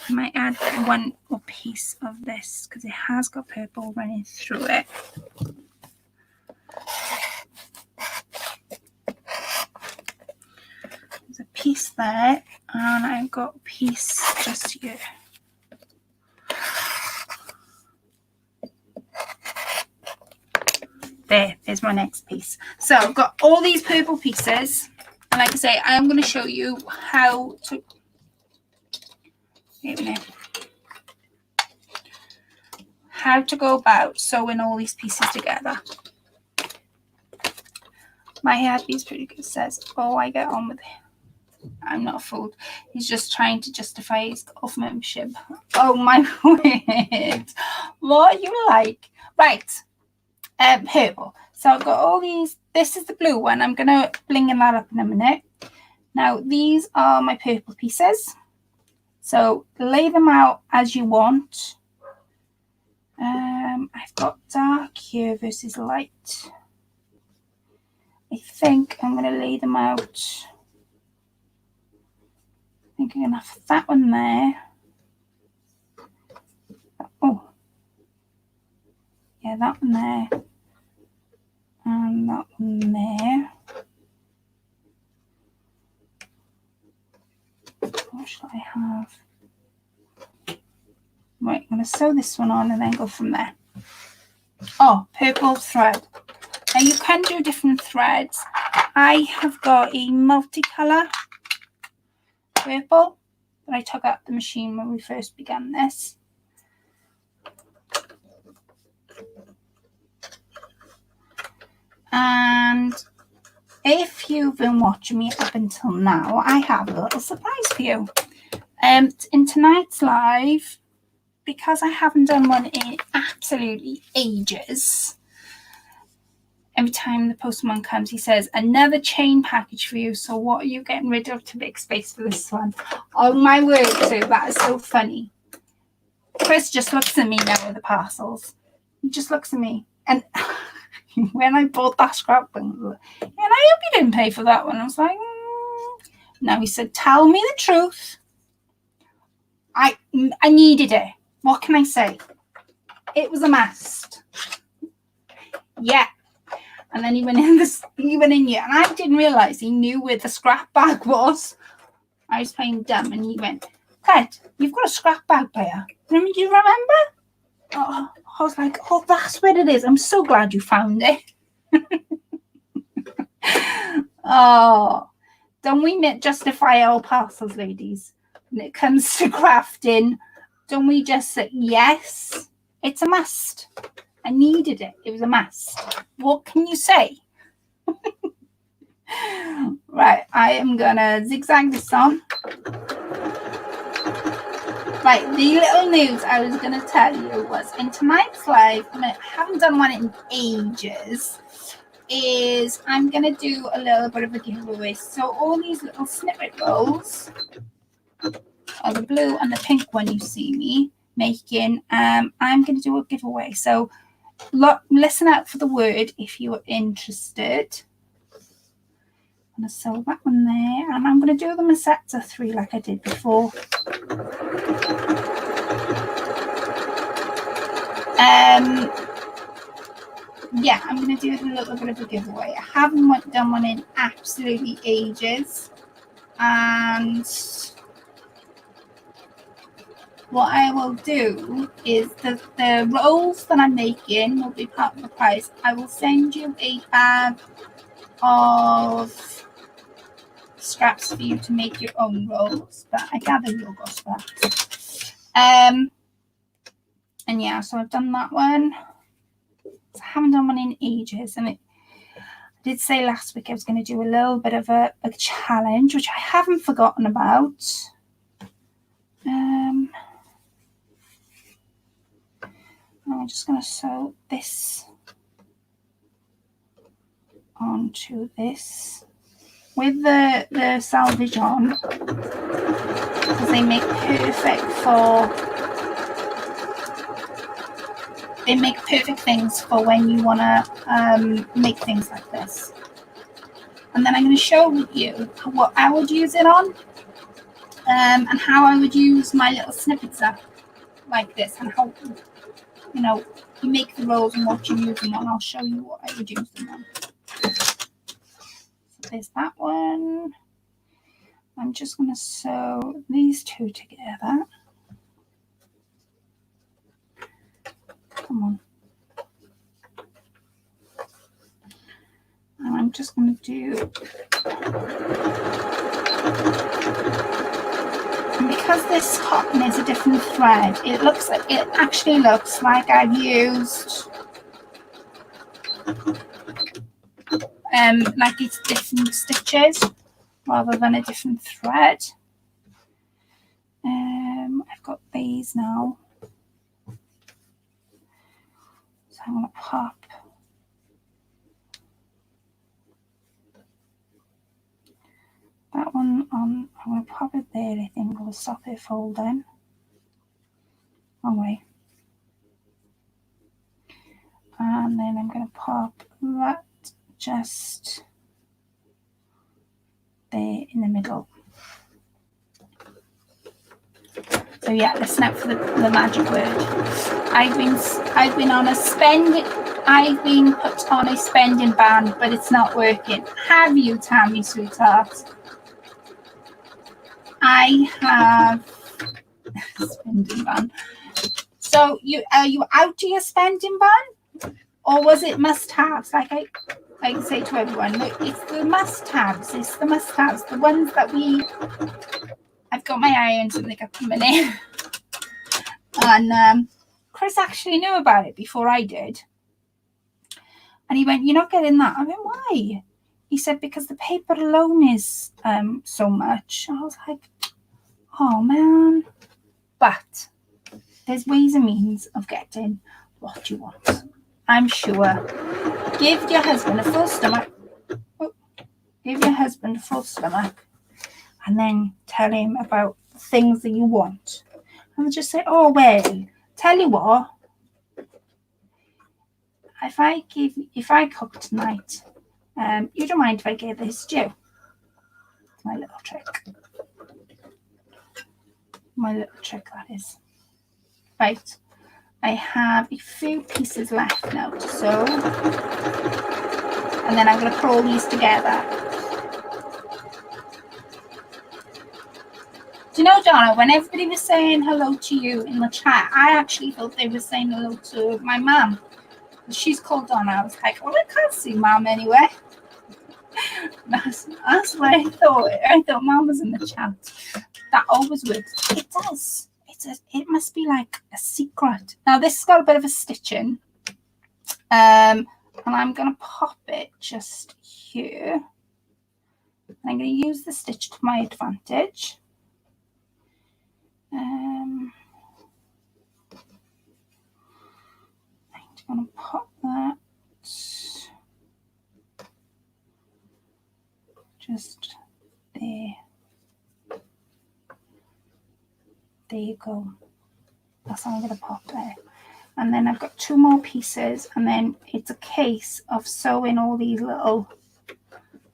I might add 1 more piece of this because it has got purple running through it. There's a piece there, and I've got a piece just here. There's my next piece. So I've got all these purple pieces, and like I say, I'm going to show you how to, how to go about sewing all these pieces together. My hairpiece pretty good says, oh, I get on with it. I'm not fooled. He's just trying to justify his golf membership. Oh my word. What you like? Right. Purple. So I've got all these. This is the blue one. I'm going to bling that up in a minute. Now, these are my purple pieces. So lay them out as you want. I've got dark here versus light. I think I'm going to lay them out. I think I'm going to have that one there. Oh. Yeah, that one there. And that one there. What should I have? Right, I'm going to sew this one on and then go from there. Oh, purple thread. Now you can do different threads. I have got a multicolour purple that I took out the machine when we first began this. And if you've been watching me up until now, I have a little surprise for you. In tonight's live, because I haven't done one in absolutely ages, every time the postman comes, he says, another chain package for you. So what are you getting rid of to make space for this one? Oh my word, Sue, that is so funny. Chris just looks at me now with the parcels. He just looks at me. And when I bought that scrapbook, and I hope you didn't pay for that one. I was like, No, he said, tell me the truth. I needed it. What can I say? It was a must. Yeah. And then he went in here, and I didn't realise he knew where the scrap bag was. I was playing dumb, and he went, Ted, you've got a scrap bag there. Do you remember? Oh, I was like, oh, that's where it is. I'm so glad you found it. Oh, don't we justify our parcels, ladies? When it comes to crafting, don't we just say, yes, it's a must. I needed it. It was a must. What can you say? Right, I am going to zigzag this on. Right, the little news I was going to tell you was in tonight's live, I haven't done one in ages, is I'm going to do a little bit of a giveaway. So all these little snippet rolls are the blue and the pink one you see me making. I'm going to do a giveaway. So listen out for the word if you're interested. I'm going to sew that one there, and I'm going to do them in sets of 3 like I did before. Yeah, I'm going to do a little bit of a giveaway. I haven't done one in absolutely ages, and what I will do is the rolls that I'm making will be part of the prize. I will send you a bag of scraps for you to make your own rolls, but I gather you'll go scraps. And yeah, so I've done that one. So I haven't done one in ages, and I did say last week I was going to do a little bit of a challenge, which I haven't forgotten about. I'm just going to sew this onto this. with the selvage on, because they make perfect things for when you want to make things like this. And then I'm going to show you what I would use it on, and how I would use my little snippets up like this, and how, you know, you make the rolls and what you use them on. I'll show you what I would use them on. So there's that one. I'm just going to sew these two together. Come on. And I'm just going to do, and because this cotton is a different thread, it actually looks like I've used like it's different stitches rather than a different thread. I've got these now, so I'm going to pop that one on. I'm going to pop it there. I think will stop it folding. Wrong way. And then I'm going to pop that just there in the middle. So yeah, listen out for the magic word. I've been put on a spending ban, but it's not working. Have you, Tammy, sweetheart? I have spending ban. So are you out to your spending ban, or was it must-haves? Like I say to everyone, look, it's the must-haves. It's the must-haves, the ones that I've got my irons and they got coming in. And Chris actually knew about it before I did. And he went, "You're not getting that." I went, "Why?" He said, "Because the paper alone is so much." I was like, oh man. But there's ways and means of getting what you want. I'm sure. Give your husband a full stomach. Give your husband a full stomach. And then tell him about things that you want. And they'll just say, "Oh, well, tell you what. If I cook tonight, you don't mind if I give this stew?" My little trick. My little trick, that is. Right. I have a few pieces left now to sew. And then I'm going to put all these together. Do you know, Donna, when everybody was saying hello to you in the chat, I actually thought they were saying hello to my mum. She's called Donna. I was like, "Oh, I can't see Mum anywhere." That's what I thought. I thought Mum was in the chat. That always works. It does. It must be like a secret. Now this has got a bit of a stitching. And I'm going to pop it just here. And I'm going to use the stitch to my advantage. I'm going to pop that just there. There you go. That's how I'm going to pop there. And then I've got two more pieces, and then it's a case of sewing all these little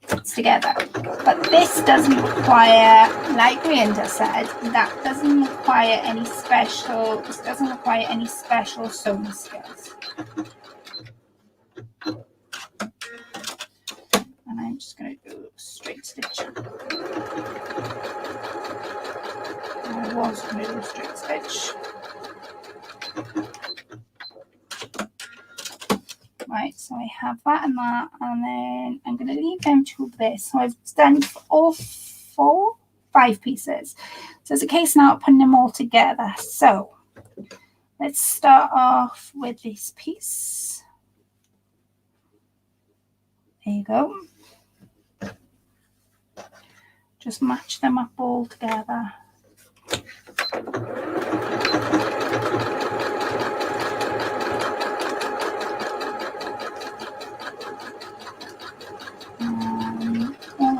bits together. But this doesn't require, like Rianda said, that doesn't require any special, this doesn't require any special sewing skills. And I'm just going to do a straight stitch. I was going to do a straight stitch. Right, so I have that and that, and then I'm going to leave them to this. So I've done all 5 pieces. So it's a case now of putting them all together. So let's start off with this piece. There you go. Just match them up all together.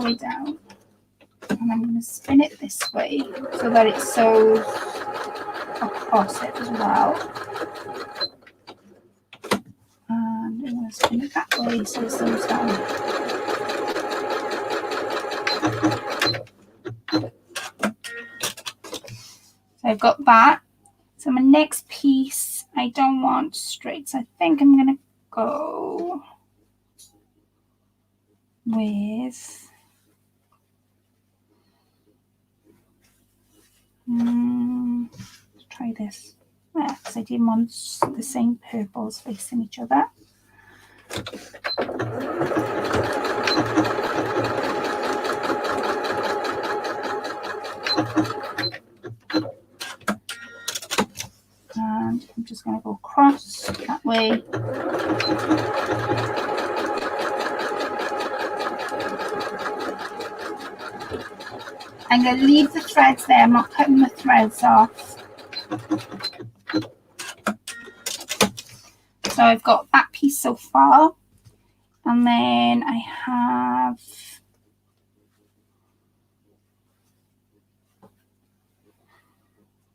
way down, and I'm going to spin it this way so that it sews across it as well. And I'm going to spin it that way so it sews down. So I've got that. So my next piece, I don't want straight, so I think I'm going to go with let's try this. Yeah, because I didn't want the same purples facing each other. And I'm just going to go across that way. I'm going to leave the threads there. I'm not cutting the threads off. So I've got that piece so far. And then I have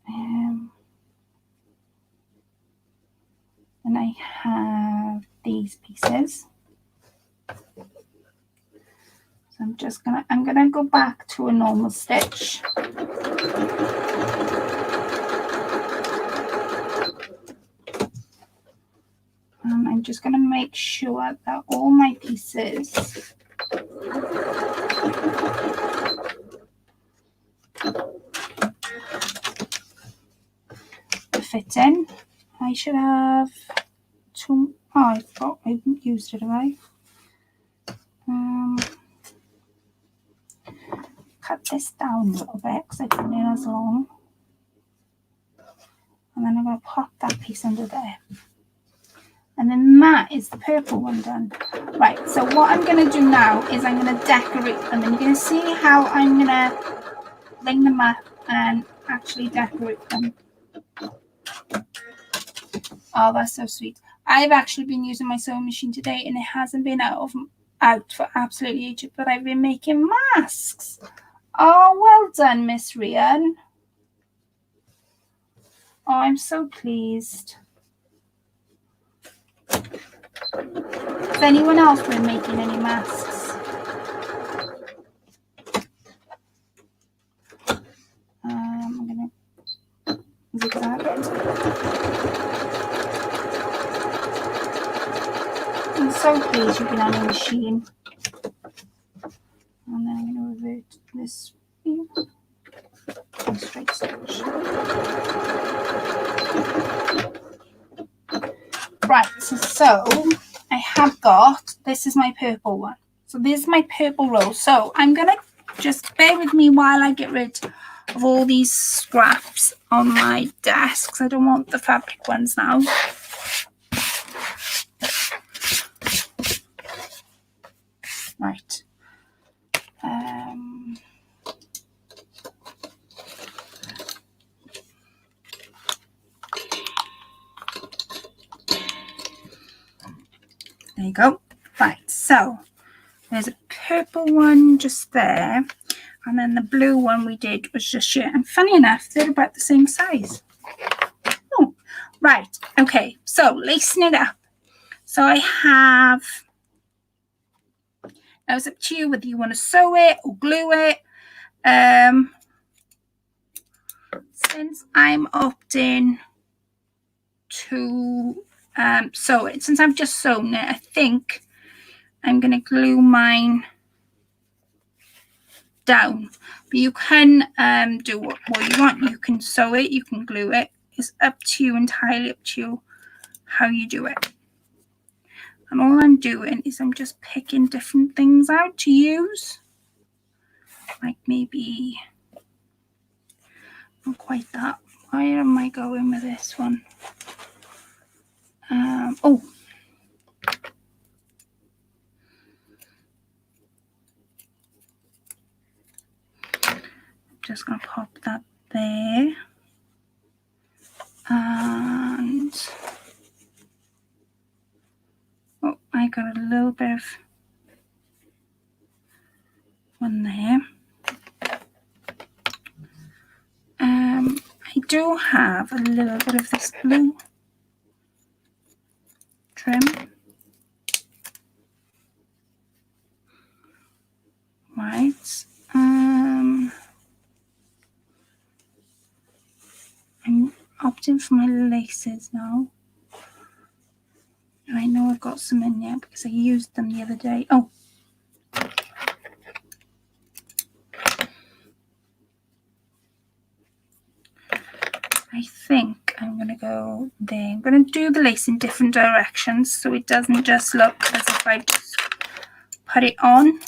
and I have these pieces. So I'm gonna go back to a normal stitch. And I'm just gonna make sure that all my pieces fit in. I should have two. Oh, I thought I used it, have I? Cut this down a little bit because I didn't need as long. And then I'm going to pop that piece under there. And then that is the purple one done. Right, so what I'm going to do now is I'm going to decorate them. And you're going to see how I'm going to ring them up and actually decorate them. Oh, that's so sweet. I've actually been using my sewing machine today and it hasn't been out for absolutely ages, but I've been making masks. Oh, well done, Miss Rian. Oh, I'm so pleased. Has anyone else been making any masks? I'm going to zigzag it. I'm so pleased you've been on a machine. And then I'm going to revert this straight stitch. Right, so I have got, this is my purple one. So this is my purple roll. So I'm going to just bear with me while I get rid of all these scraps on my desk. I don't want the fabric ones now. Right. There you go. Right, so there's a purple one just there, and then the blue one we did was just here. And funny enough, they're about the same size. Oh, right. Okay, so lacing it up. So I have, now it's up to you whether you want to sew it or glue it. Since I'm opting to sew it, since I've just sewn it, I think I'm going to glue mine down. But you can do what you want. You can sew it, you can glue it. It's up to you, entirely up to you how you do it. And all I'm doing is I'm just picking different things out to use. Like maybe not quite that. Where am I going with this one? Oh, just gonna pop that there, and oh, I got a little bit of one there. I do have a little bit of this blue trim. Right. I'm opting for my laces now. I know I've got some in there because I used them the other day. Oh. I think I'm going to go there. I'm going to do the lace in different directions so it doesn't just look as if I just put it on.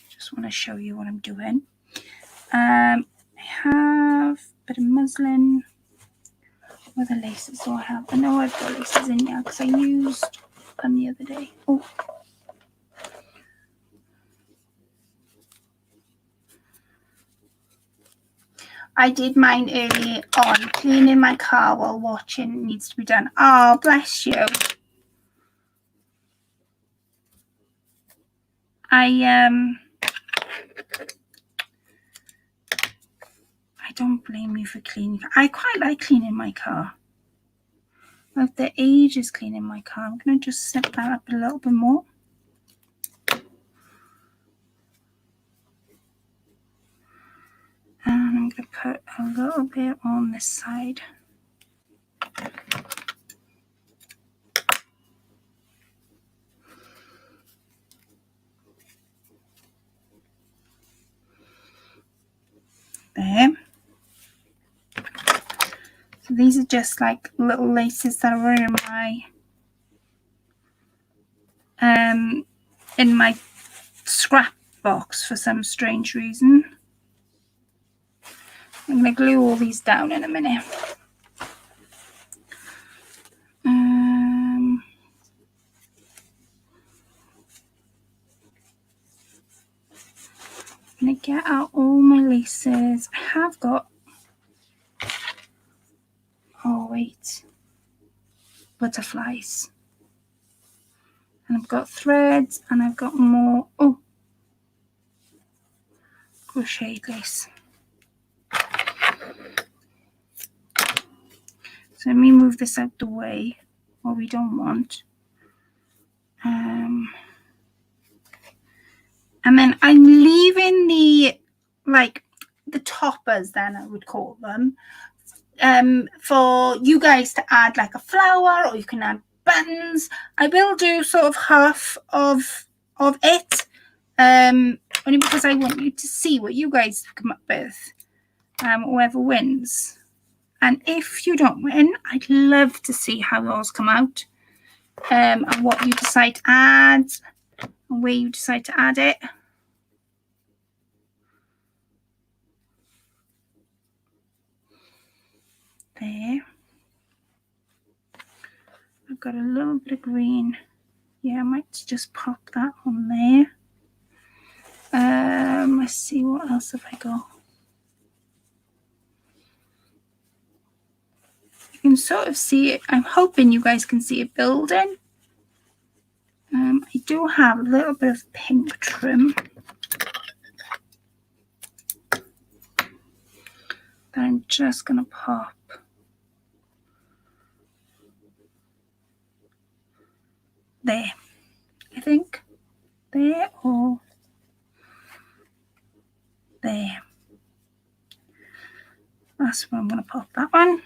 Just want to show you what I'm doing. I have a bit of muslin. What other laces do I have? I know I've got laces in there because I used them the other day. Oh. I did mine early on. Cleaning my car while watching needs to be done. Oh, bless you. I don't blame you for cleaning. I quite like cleaning my car. After ages cleaning my car, I'm going to just set that up a little bit more. And I'm going to put a little bit on this side. There. So these are just like little laces that are in my scrap box for some strange reason. I'm going to glue all these down in a minute. I'm going to get out all my laces. I have got, oh wait, butterflies. And I've got threads and I've got more, oh, crochet lace. So let me move this out the way, what we don't want. And then I'm leaving the toppers, then I would call them, for you guys to add like a flower, or you can add buttons. I will do sort of half of it, only because I want you to see what you guys come up with, whoever wins. And if you don't win, I'd love to see how yours come out, and what you decide to add, and where you decide to add it. There. I've got a little bit of green. Yeah, I might just pop that on there. Let's see, what else have I got? You can sort of see it. I'm hoping you guys can see it building. I do have a little bit of pink trim that I'm just going to pop. There, I think. There or there. That's where I'm going to pop that one.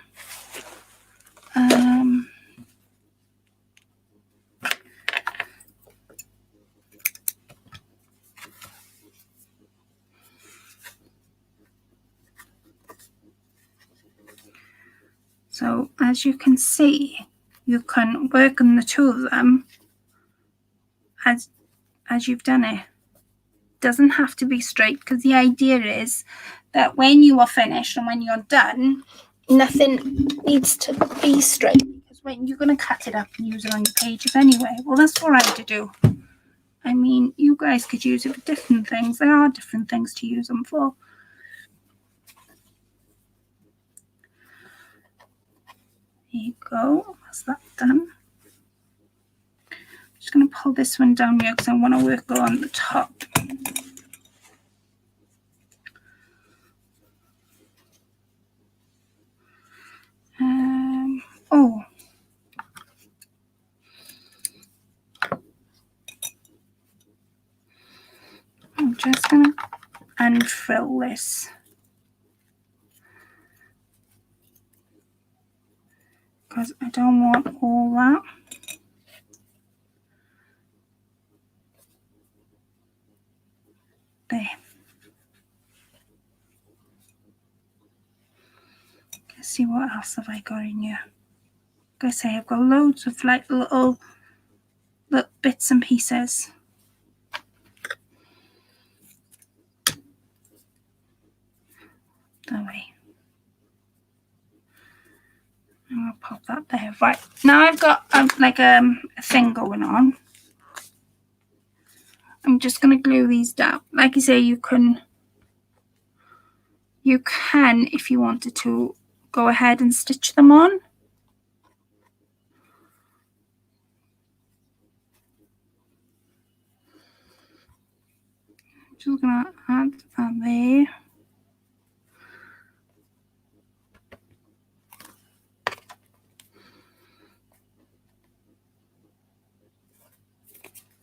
So as you can see, you can work on the two of them as you've done it. Doesn't have to be straight, because the idea is that when you are finished and when you're done, nothing needs to be straight, because when you're going to cut it up and use it on your pages anyway. Well, that's what I had to do. I mean, you guys could use it for different things. There are different things to use them for. There you go. That's that done. Just going to pull this one down here because I want to work on the top. Oh, I'm just going to unfill this because I don't want all that. There. Let's see what else have I got in here. Like I say, I've got loads of like little bits and pieces. That way. I'm gonna pop that there. Right, now I've got like a thing going on. I'm just gonna glue these down. Like you say, you can if you wanted to go ahead and stitch them on. Just gonna add that there.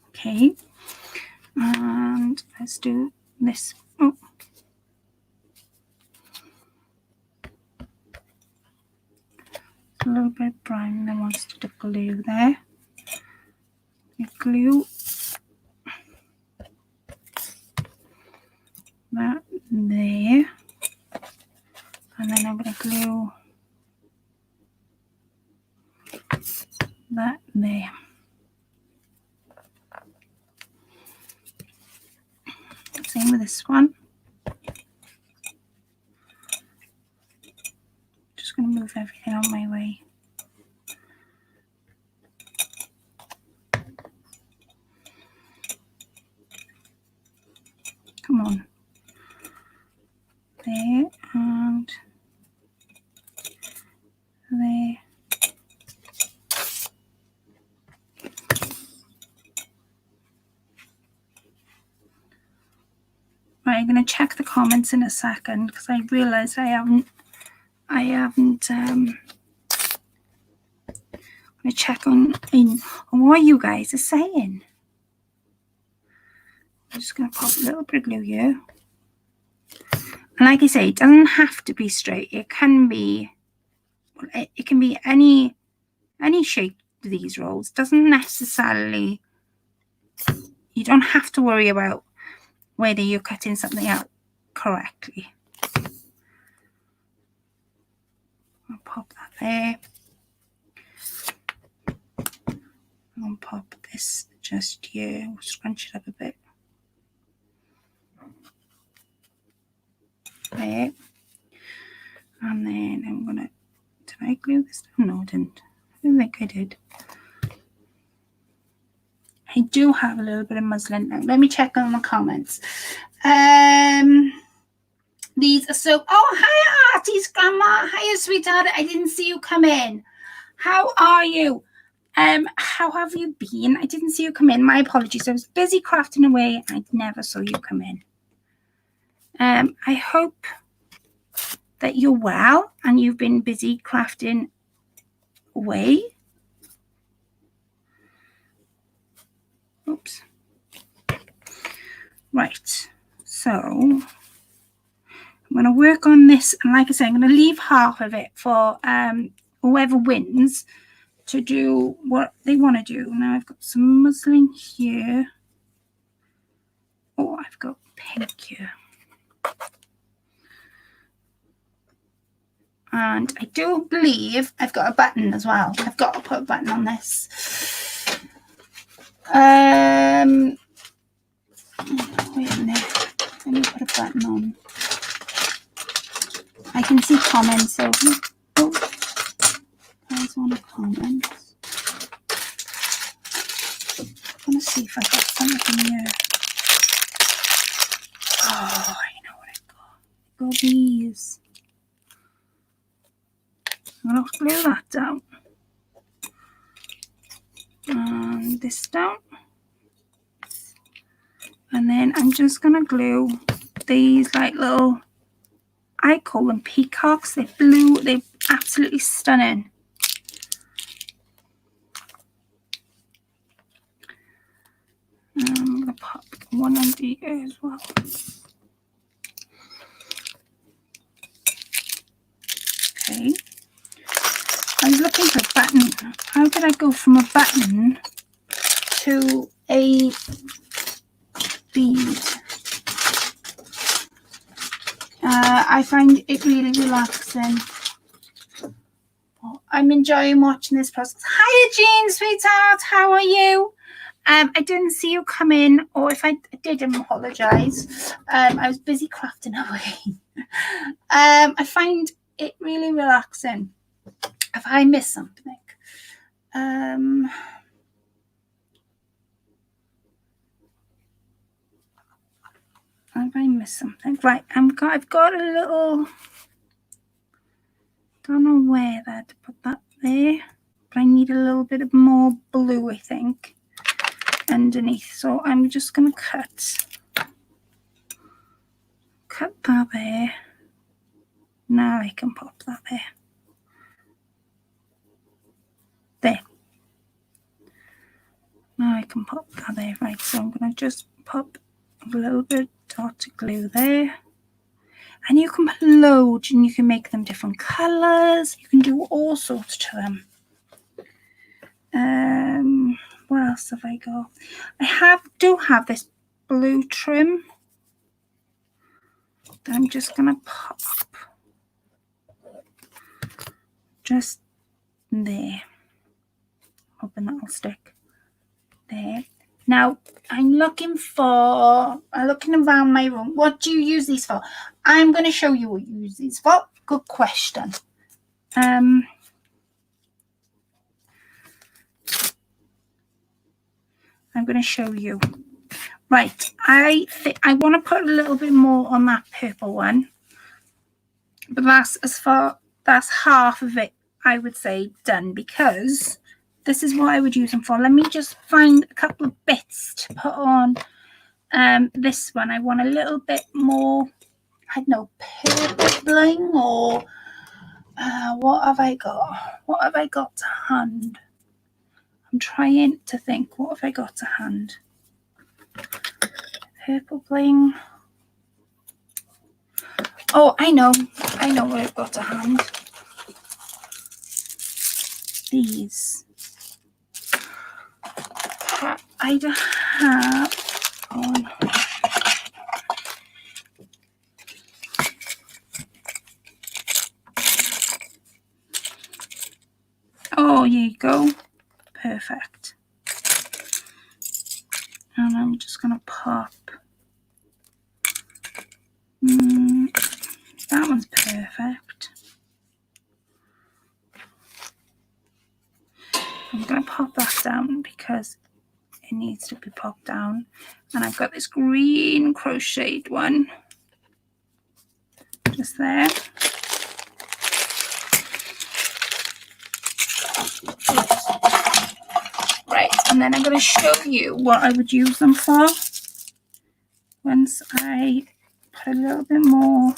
Okay, and let's do this. Oh. A little bit brown that wants to glue there. You glue that there, and then I'm going to glue that there. Same with this one. Just going to move everything out of my way. Come on. There and there. Right, I'm going to check the comments in a second because I realised I haven't I'm going to check on what you guys are saying. I'm just going to pop a little bit of glue here. And like I say, it doesn't have to be straight. It can be any shape to these rolls. Doesn't necessarily, you don't have to worry about whether you're cutting something out correctly. I'll pop that there. I'll pop this just here. We'll scrunch it up a bit. There. And then I'm gonna, did I glue this down? No, I didn't. I don't think I did. I do have a little bit of muslin now. Let me check on the comments. These are so, oh, hi Artie's grandma. Hiya, sweetheart. I didn't see you come in. How are you? How have you been? I didn't see you come in. My apologies. I was busy crafting away. I never saw you come in. I hope that you're well and you've been busy crafting away. Oops. Right. So I'm going to work on this. And like I say, I'm going to leave half of it for whoever wins to do what they want to do. Now I've got some muslin here. Oh, I've got pink here. And I do believe I've got a button as well. I've got to put a button on this. Wait a minute. Let me put a button on. I can see comments, so oh, guys want to comment. I'm going to see if I got something here. Oh, I know what I got. I got these. I'm going to glue that down. And this down. And then I'm just going to glue these like little, I call them peacocks. They're blue. They're absolutely stunning. I'm going to pop one on the ear as well. Okay. I was looking for a button. How did I go from a button to a bead? I find it really relaxing. I'm enjoying watching this process. Hiya, Jean, sweetheart. How are you? I didn't see you come in, or if I did, I apologise. I was busy crafting away. I find it really relaxing. Have I missed something? Have I missed something? Right, I've got a little, don't know where that to put that there, but I need a little bit of more blue, I think, underneath. So I'm just going to cut that there. Now I can pop that there. There. Now I can pop that there. Right, so I'm going to just pop a little bit dot of glue there. And you can put loads, and you can make them different colours. You can do all sorts to them. What else have I got? I do have this blue trim that I'm just going to pop just there. Hoping that'll stick there. Now I'm looking around my room. What do you use these for? I'm going to show you what you use these for. Good question. I'm going to show you. Right, I want to put a little bit more on that purple one, but that's half of it, I would say, done, because this is what I would use them for. Let me just find a couple of bits to put on this one. I want a little bit more, I don't know, purple bling, or what have I got? What have I got to hand? I'm trying to think, what have I got to hand? Purple bling. Oh, I know what I've got to hand. These. I have on. Oh, here you go. Perfect. And I'm just going to pop. That one's perfect. I'm going to pop that down because it needs to be popped down. And I've got this green crocheted one just there. Right, and then I'm going to show you what I would use them for once I put a little bit more.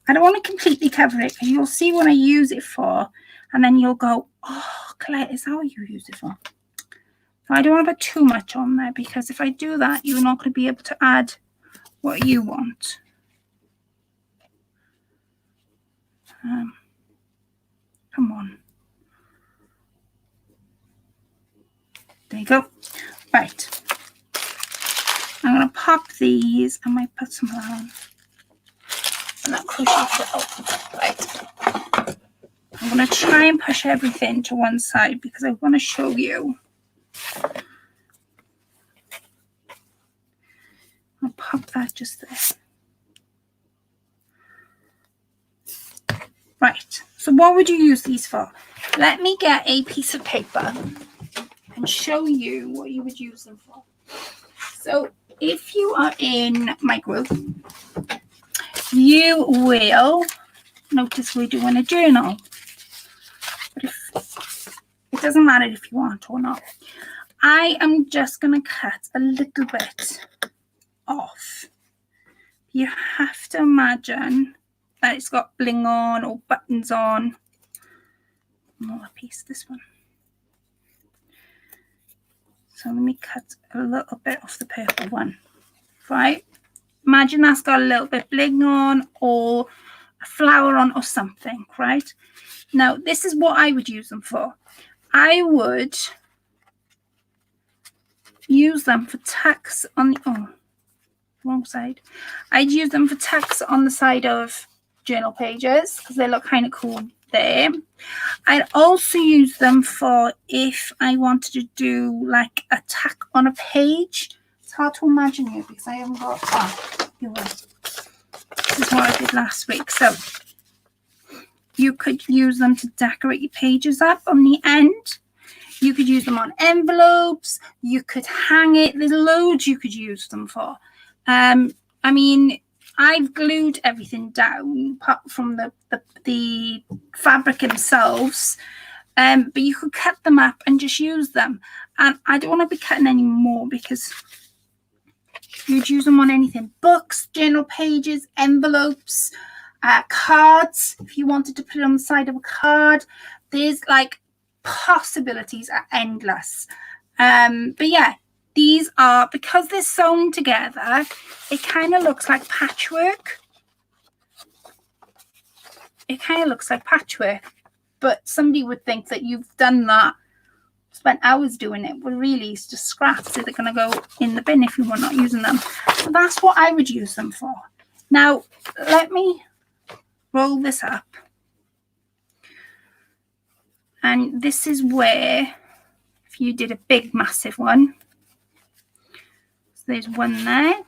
I don't want to completely cover it, because you'll see what I use it for, and then you'll go, oh, Colette, is that what you use it for? So I don't want to put too much on there, because if I do that, you're not going to be able to add what you want. Come on. There you go. Right. I'm going to pop these. I might put some on. And that crochet out. Right. I'm going to try and push everything to one side because I want to show you. I'll pop that just there. Right. So what would you use these for? Let me get a piece of paper and show you what you would use them for. So if you are in my group, you will notice we're doing a journal. It doesn't matter if you want or not. I am just going to cut a little bit off. You have to imagine that it's got bling on or buttons on. Another piece, this one. So let me cut a little bit off the purple one, right? Imagine that's got a little bit bling on or a flower on or something, right? Now, this is what I would use them for. I would use them for tacks on the, wrong side. I'd use them for tacks on the side of journal pages because they look kind of cool there. I'd also use them for if I wanted to do like a tack on a page. It's hard to imagine here because I haven't got that. This is what I did last week. So you could use them to decorate your pages up on the end. You could use them on envelopes. You could hang it. There's loads you could use them for. I mean, I've glued everything down apart from the fabric themselves, but you could cut them up and just use them. And I don't want to be cutting any more because you'd use them on anything. Books, journal pages, envelopes, cards. If you wanted to put it on the side of a card, there's like possibilities are endless. But yeah. These are, because they're sewn together, it kind of looks like patchwork. It kind of looks like patchwork, but somebody would think that you've done that, spent hours doing it. Well, really, it's just scraps. So they're going to go in the bin if you were not using them. So that's what I would use them for. Now, let me roll this up. And this is where, if you did a big, massive one, there's one there,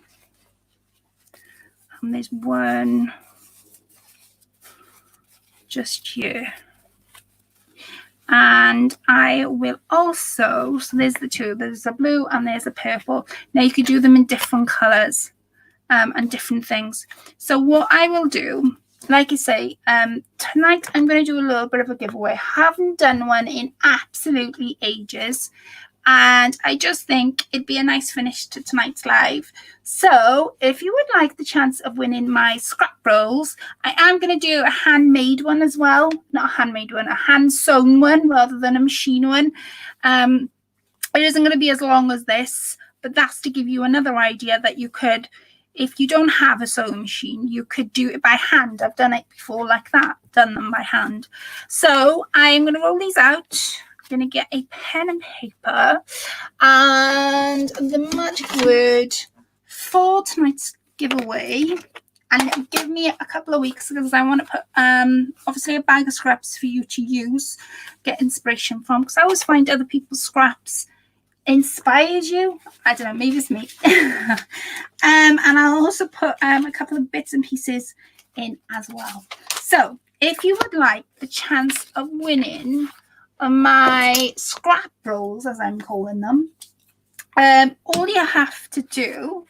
and there's one just here. And I will also, so there's the two, there's a blue and there's a purple. Now you could do them in different colours and different things. So what I will do, like I say, tonight I'm going to do a little bit of a giveaway. I haven't done one in absolutely ages. And I just think it'd be a nice finish to tonight's live. So if you would like the chance of winning my scrap rolls, I am going to do a handmade one as well. Not a handmade one, a hand sewn one rather than a machine one. It isn't going to be as long as this, but that's to give you another idea that you could, if you don't have a sewing machine, you could do it by hand. I've done it before like that, done them by hand. So I'm going to roll these out. Going to get a pen and paper, and the magic word for tonight's giveaway, and give me a couple of weeks because I want to put obviously a bag of scraps for you to use, get inspiration from, because I always find other people's scraps inspires you. I don't know, maybe it's me. And I'll also put a couple of bits and pieces in as well. So if you would like the chance of winning my scrap rolls, as I'm calling them, all you have to do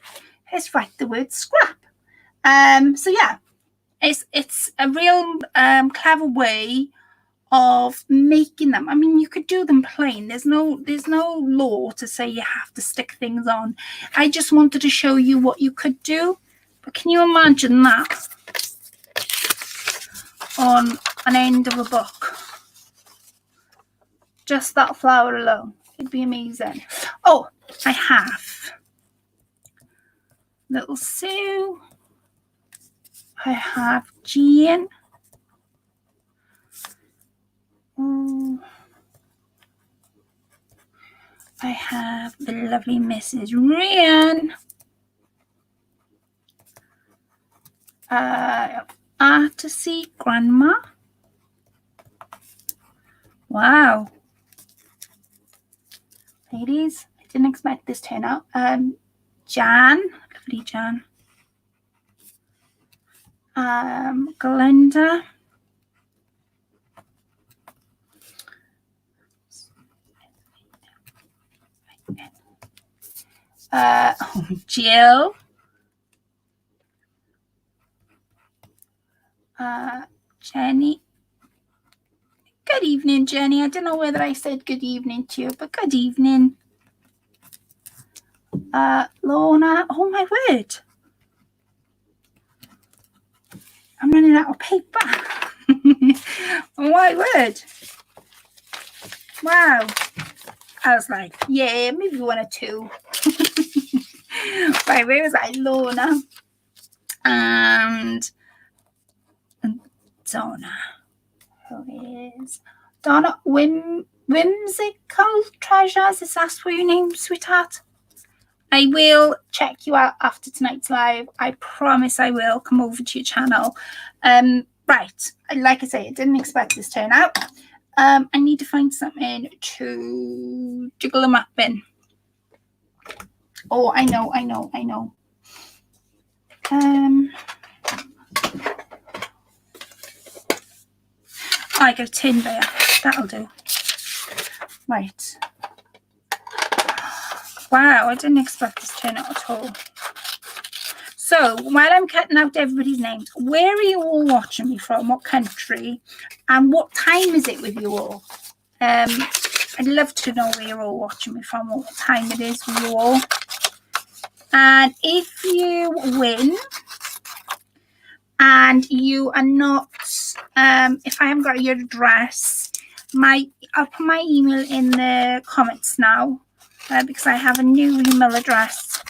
is write the word scrap. So yeah, it's a real clever way of making them. I mean, you could do them plain. There's no law to say you have to stick things on. I just wanted to show you what you could do. But can you imagine that on an end of a book? Just that flower alone. It'd be amazing. Oh, I have little Sue. I have Jean. I have the lovely Mrs. Ryan. Artisy Grandma. Wow. Ladies, I didn't expect this turnout. Jan, lovely Jan. Glenda. Jill. Jenny. Good evening, Jenny. I don't know whether I said good evening to you, but good evening. Lorna. Oh, my word. I'm running out of paper. Oh, my word. Wow. I was like, yeah, maybe 1 or 2. Right, where was I? Lorna. And Donna. Who is Donna Whimsical Treasures? Is that what your name, sweetheart? I will check you out after tonight's live. I promise I will come over to your channel. Right, like I say, I didn't expect this turnout. I need to find something to jiggle them up in. Oh, I know. I got a tin there. That'll do. Right. Wow, I didn't expect this turnout at all. So while I'm cutting out everybody's names, where are you all watching me from? What country? And what time is it with you all? I'd love to know where you're all watching me from, what time it is with you all. And if you win and you are not, if I haven't got your address, I'll put my email in the comments now because I have a new email address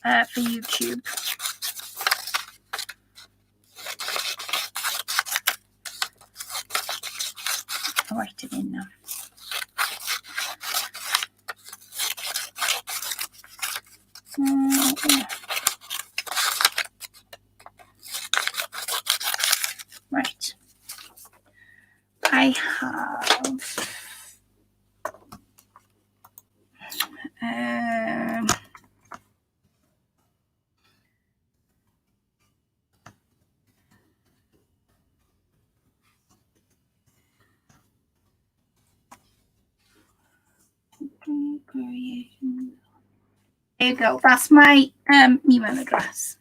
for YouTube. I'll write it in now. Right. I have there you go. That's my email address.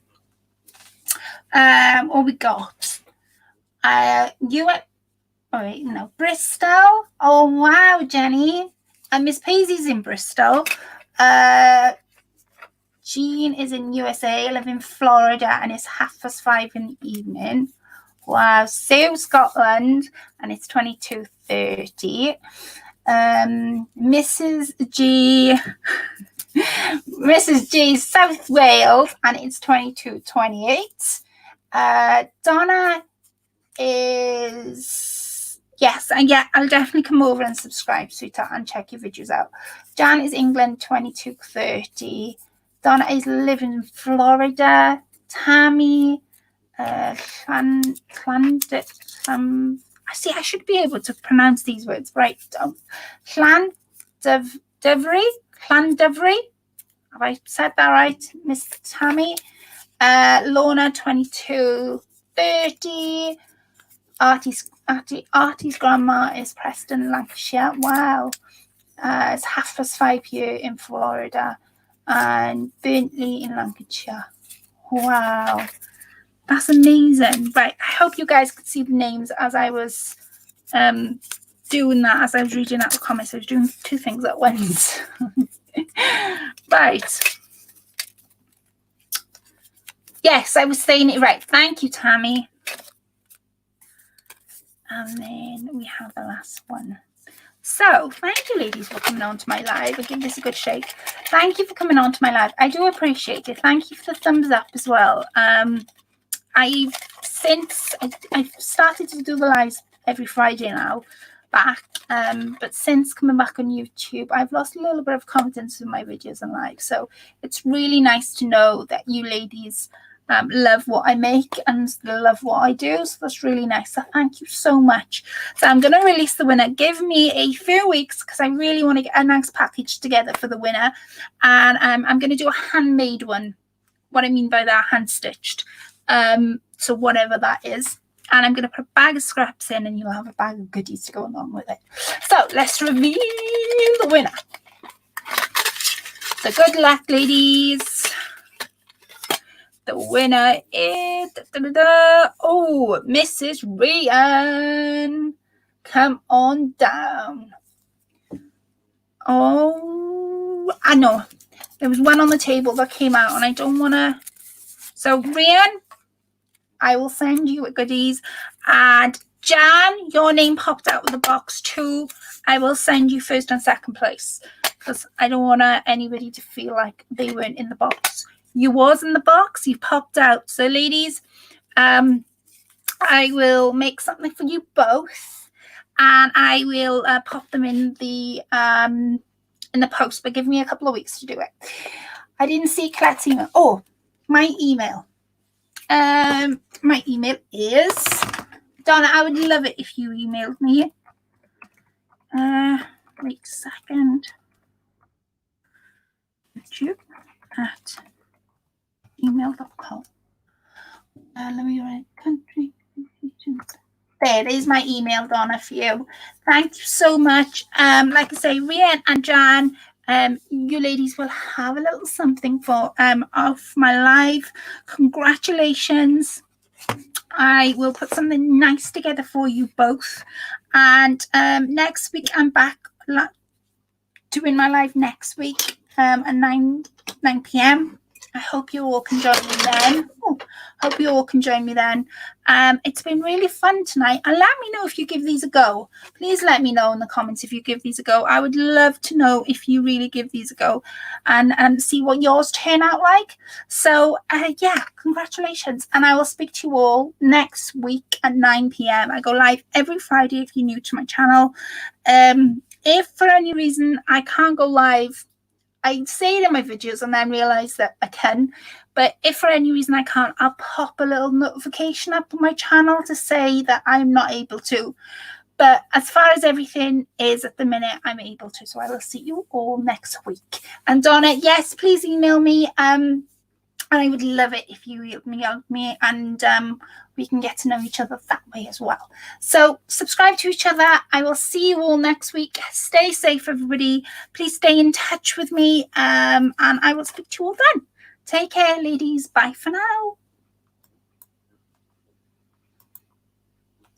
What we got? Bristol. Oh wow, Jenny. And Miss Paisley's in Bristol. Jean is in USA. I live in Florida, and it's 5:30 in the evening. Wow. Sue, Scotland, and it's 22:30. Mrs. G. Mrs. G, South Wales, and it's 22:28. Donna is yes, and yeah, I'll definitely come over and subscribe, sweetheart, and check your videos out. Jan is England, 22:30. Donna is living in Florida. Tammy, I should be able to pronounce these words right. Llandovry. Have I said that right, Miss Tammy? Lorna, 22:30. Artie's grandma is Preston, Lancashire. Wow. It's 5:30 here in Florida, and Burnley in Lancashire. Wow. That's amazing. Right. I hope you guys could see the names as I was doing that, as I was reading out the comments. I was doing 2 things at once. Right. Yes, I was saying it right. Thank you, Tammy. And then we have the last one. So, thank you, ladies, for coming on to my live. I'll give this a good shake. Thank you for coming on to my live. I do appreciate it. Thank you for the thumbs up as well. I've started to do the lives every Friday now back, but since coming back on YouTube, I've lost a little bit of confidence with my videos and live. So it's really nice to know that you ladies love what I make and love what I do. So that's really nice. So thank you so much. So I'm going to release the winner. Give me a few weeks because I really want to get a nice package together for the winner. And I'm going to do a handmade one. What I mean by that, hand stitched. So whatever that is. And I'm going to put a bag of scraps in, and you'll have a bag of goodies to go along with it. So let's reveal the winner. So good luck, ladies. The winner is Mrs. Rian. Come on down. Oh, I know. There was one on the table that came out and I don't want to. So, Rian, I will send you a goodies. And Jan, your name popped out of the box too. I will send you first and second place because I don't want anybody to feel like they weren't in the box. You was in the box. You popped out. So, ladies, I will make something for you both, and I will pop them in the post. But give me a couple of weeks to do it. I didn't see Colette's email. Oh, my email. My email is Donna. I would love it if you emailed me. Wait a second. YouTube@email.com. Let me write country. There is my email, Donna, for you. Thank you so much. Like I say, Rian and Jan, you ladies will have a little something for off my live. Congratulations. I will put something nice together for you both. And next week I'm back doing my live next week at 9 p.m. I hope you all can join me then. It's been really fun tonight. And let me know if you give these a go. Please let me know in the comments if you give these a go. I would love to know if you really give these a go and see what yours turn out like. So, yeah, congratulations. And I will speak to you all next week at 9 p.m. I go live every Friday if you're new to my channel. If for any reason I can't go live, I say it in my videos and then realize that I can. But if for any reason I can't, I'll pop a little notification up on my channel to say that I'm not able to. But as far as everything is at the minute, I'm able to. So I will see you all next week. And Donna, yes, please email me. And I would love it if you emailed me and we can get to know each other that way as well. So subscribe to each other. I will see you all next week. Stay safe, everybody. Please stay in touch with me and I will speak to you all then. Take care, ladies. Bye for now.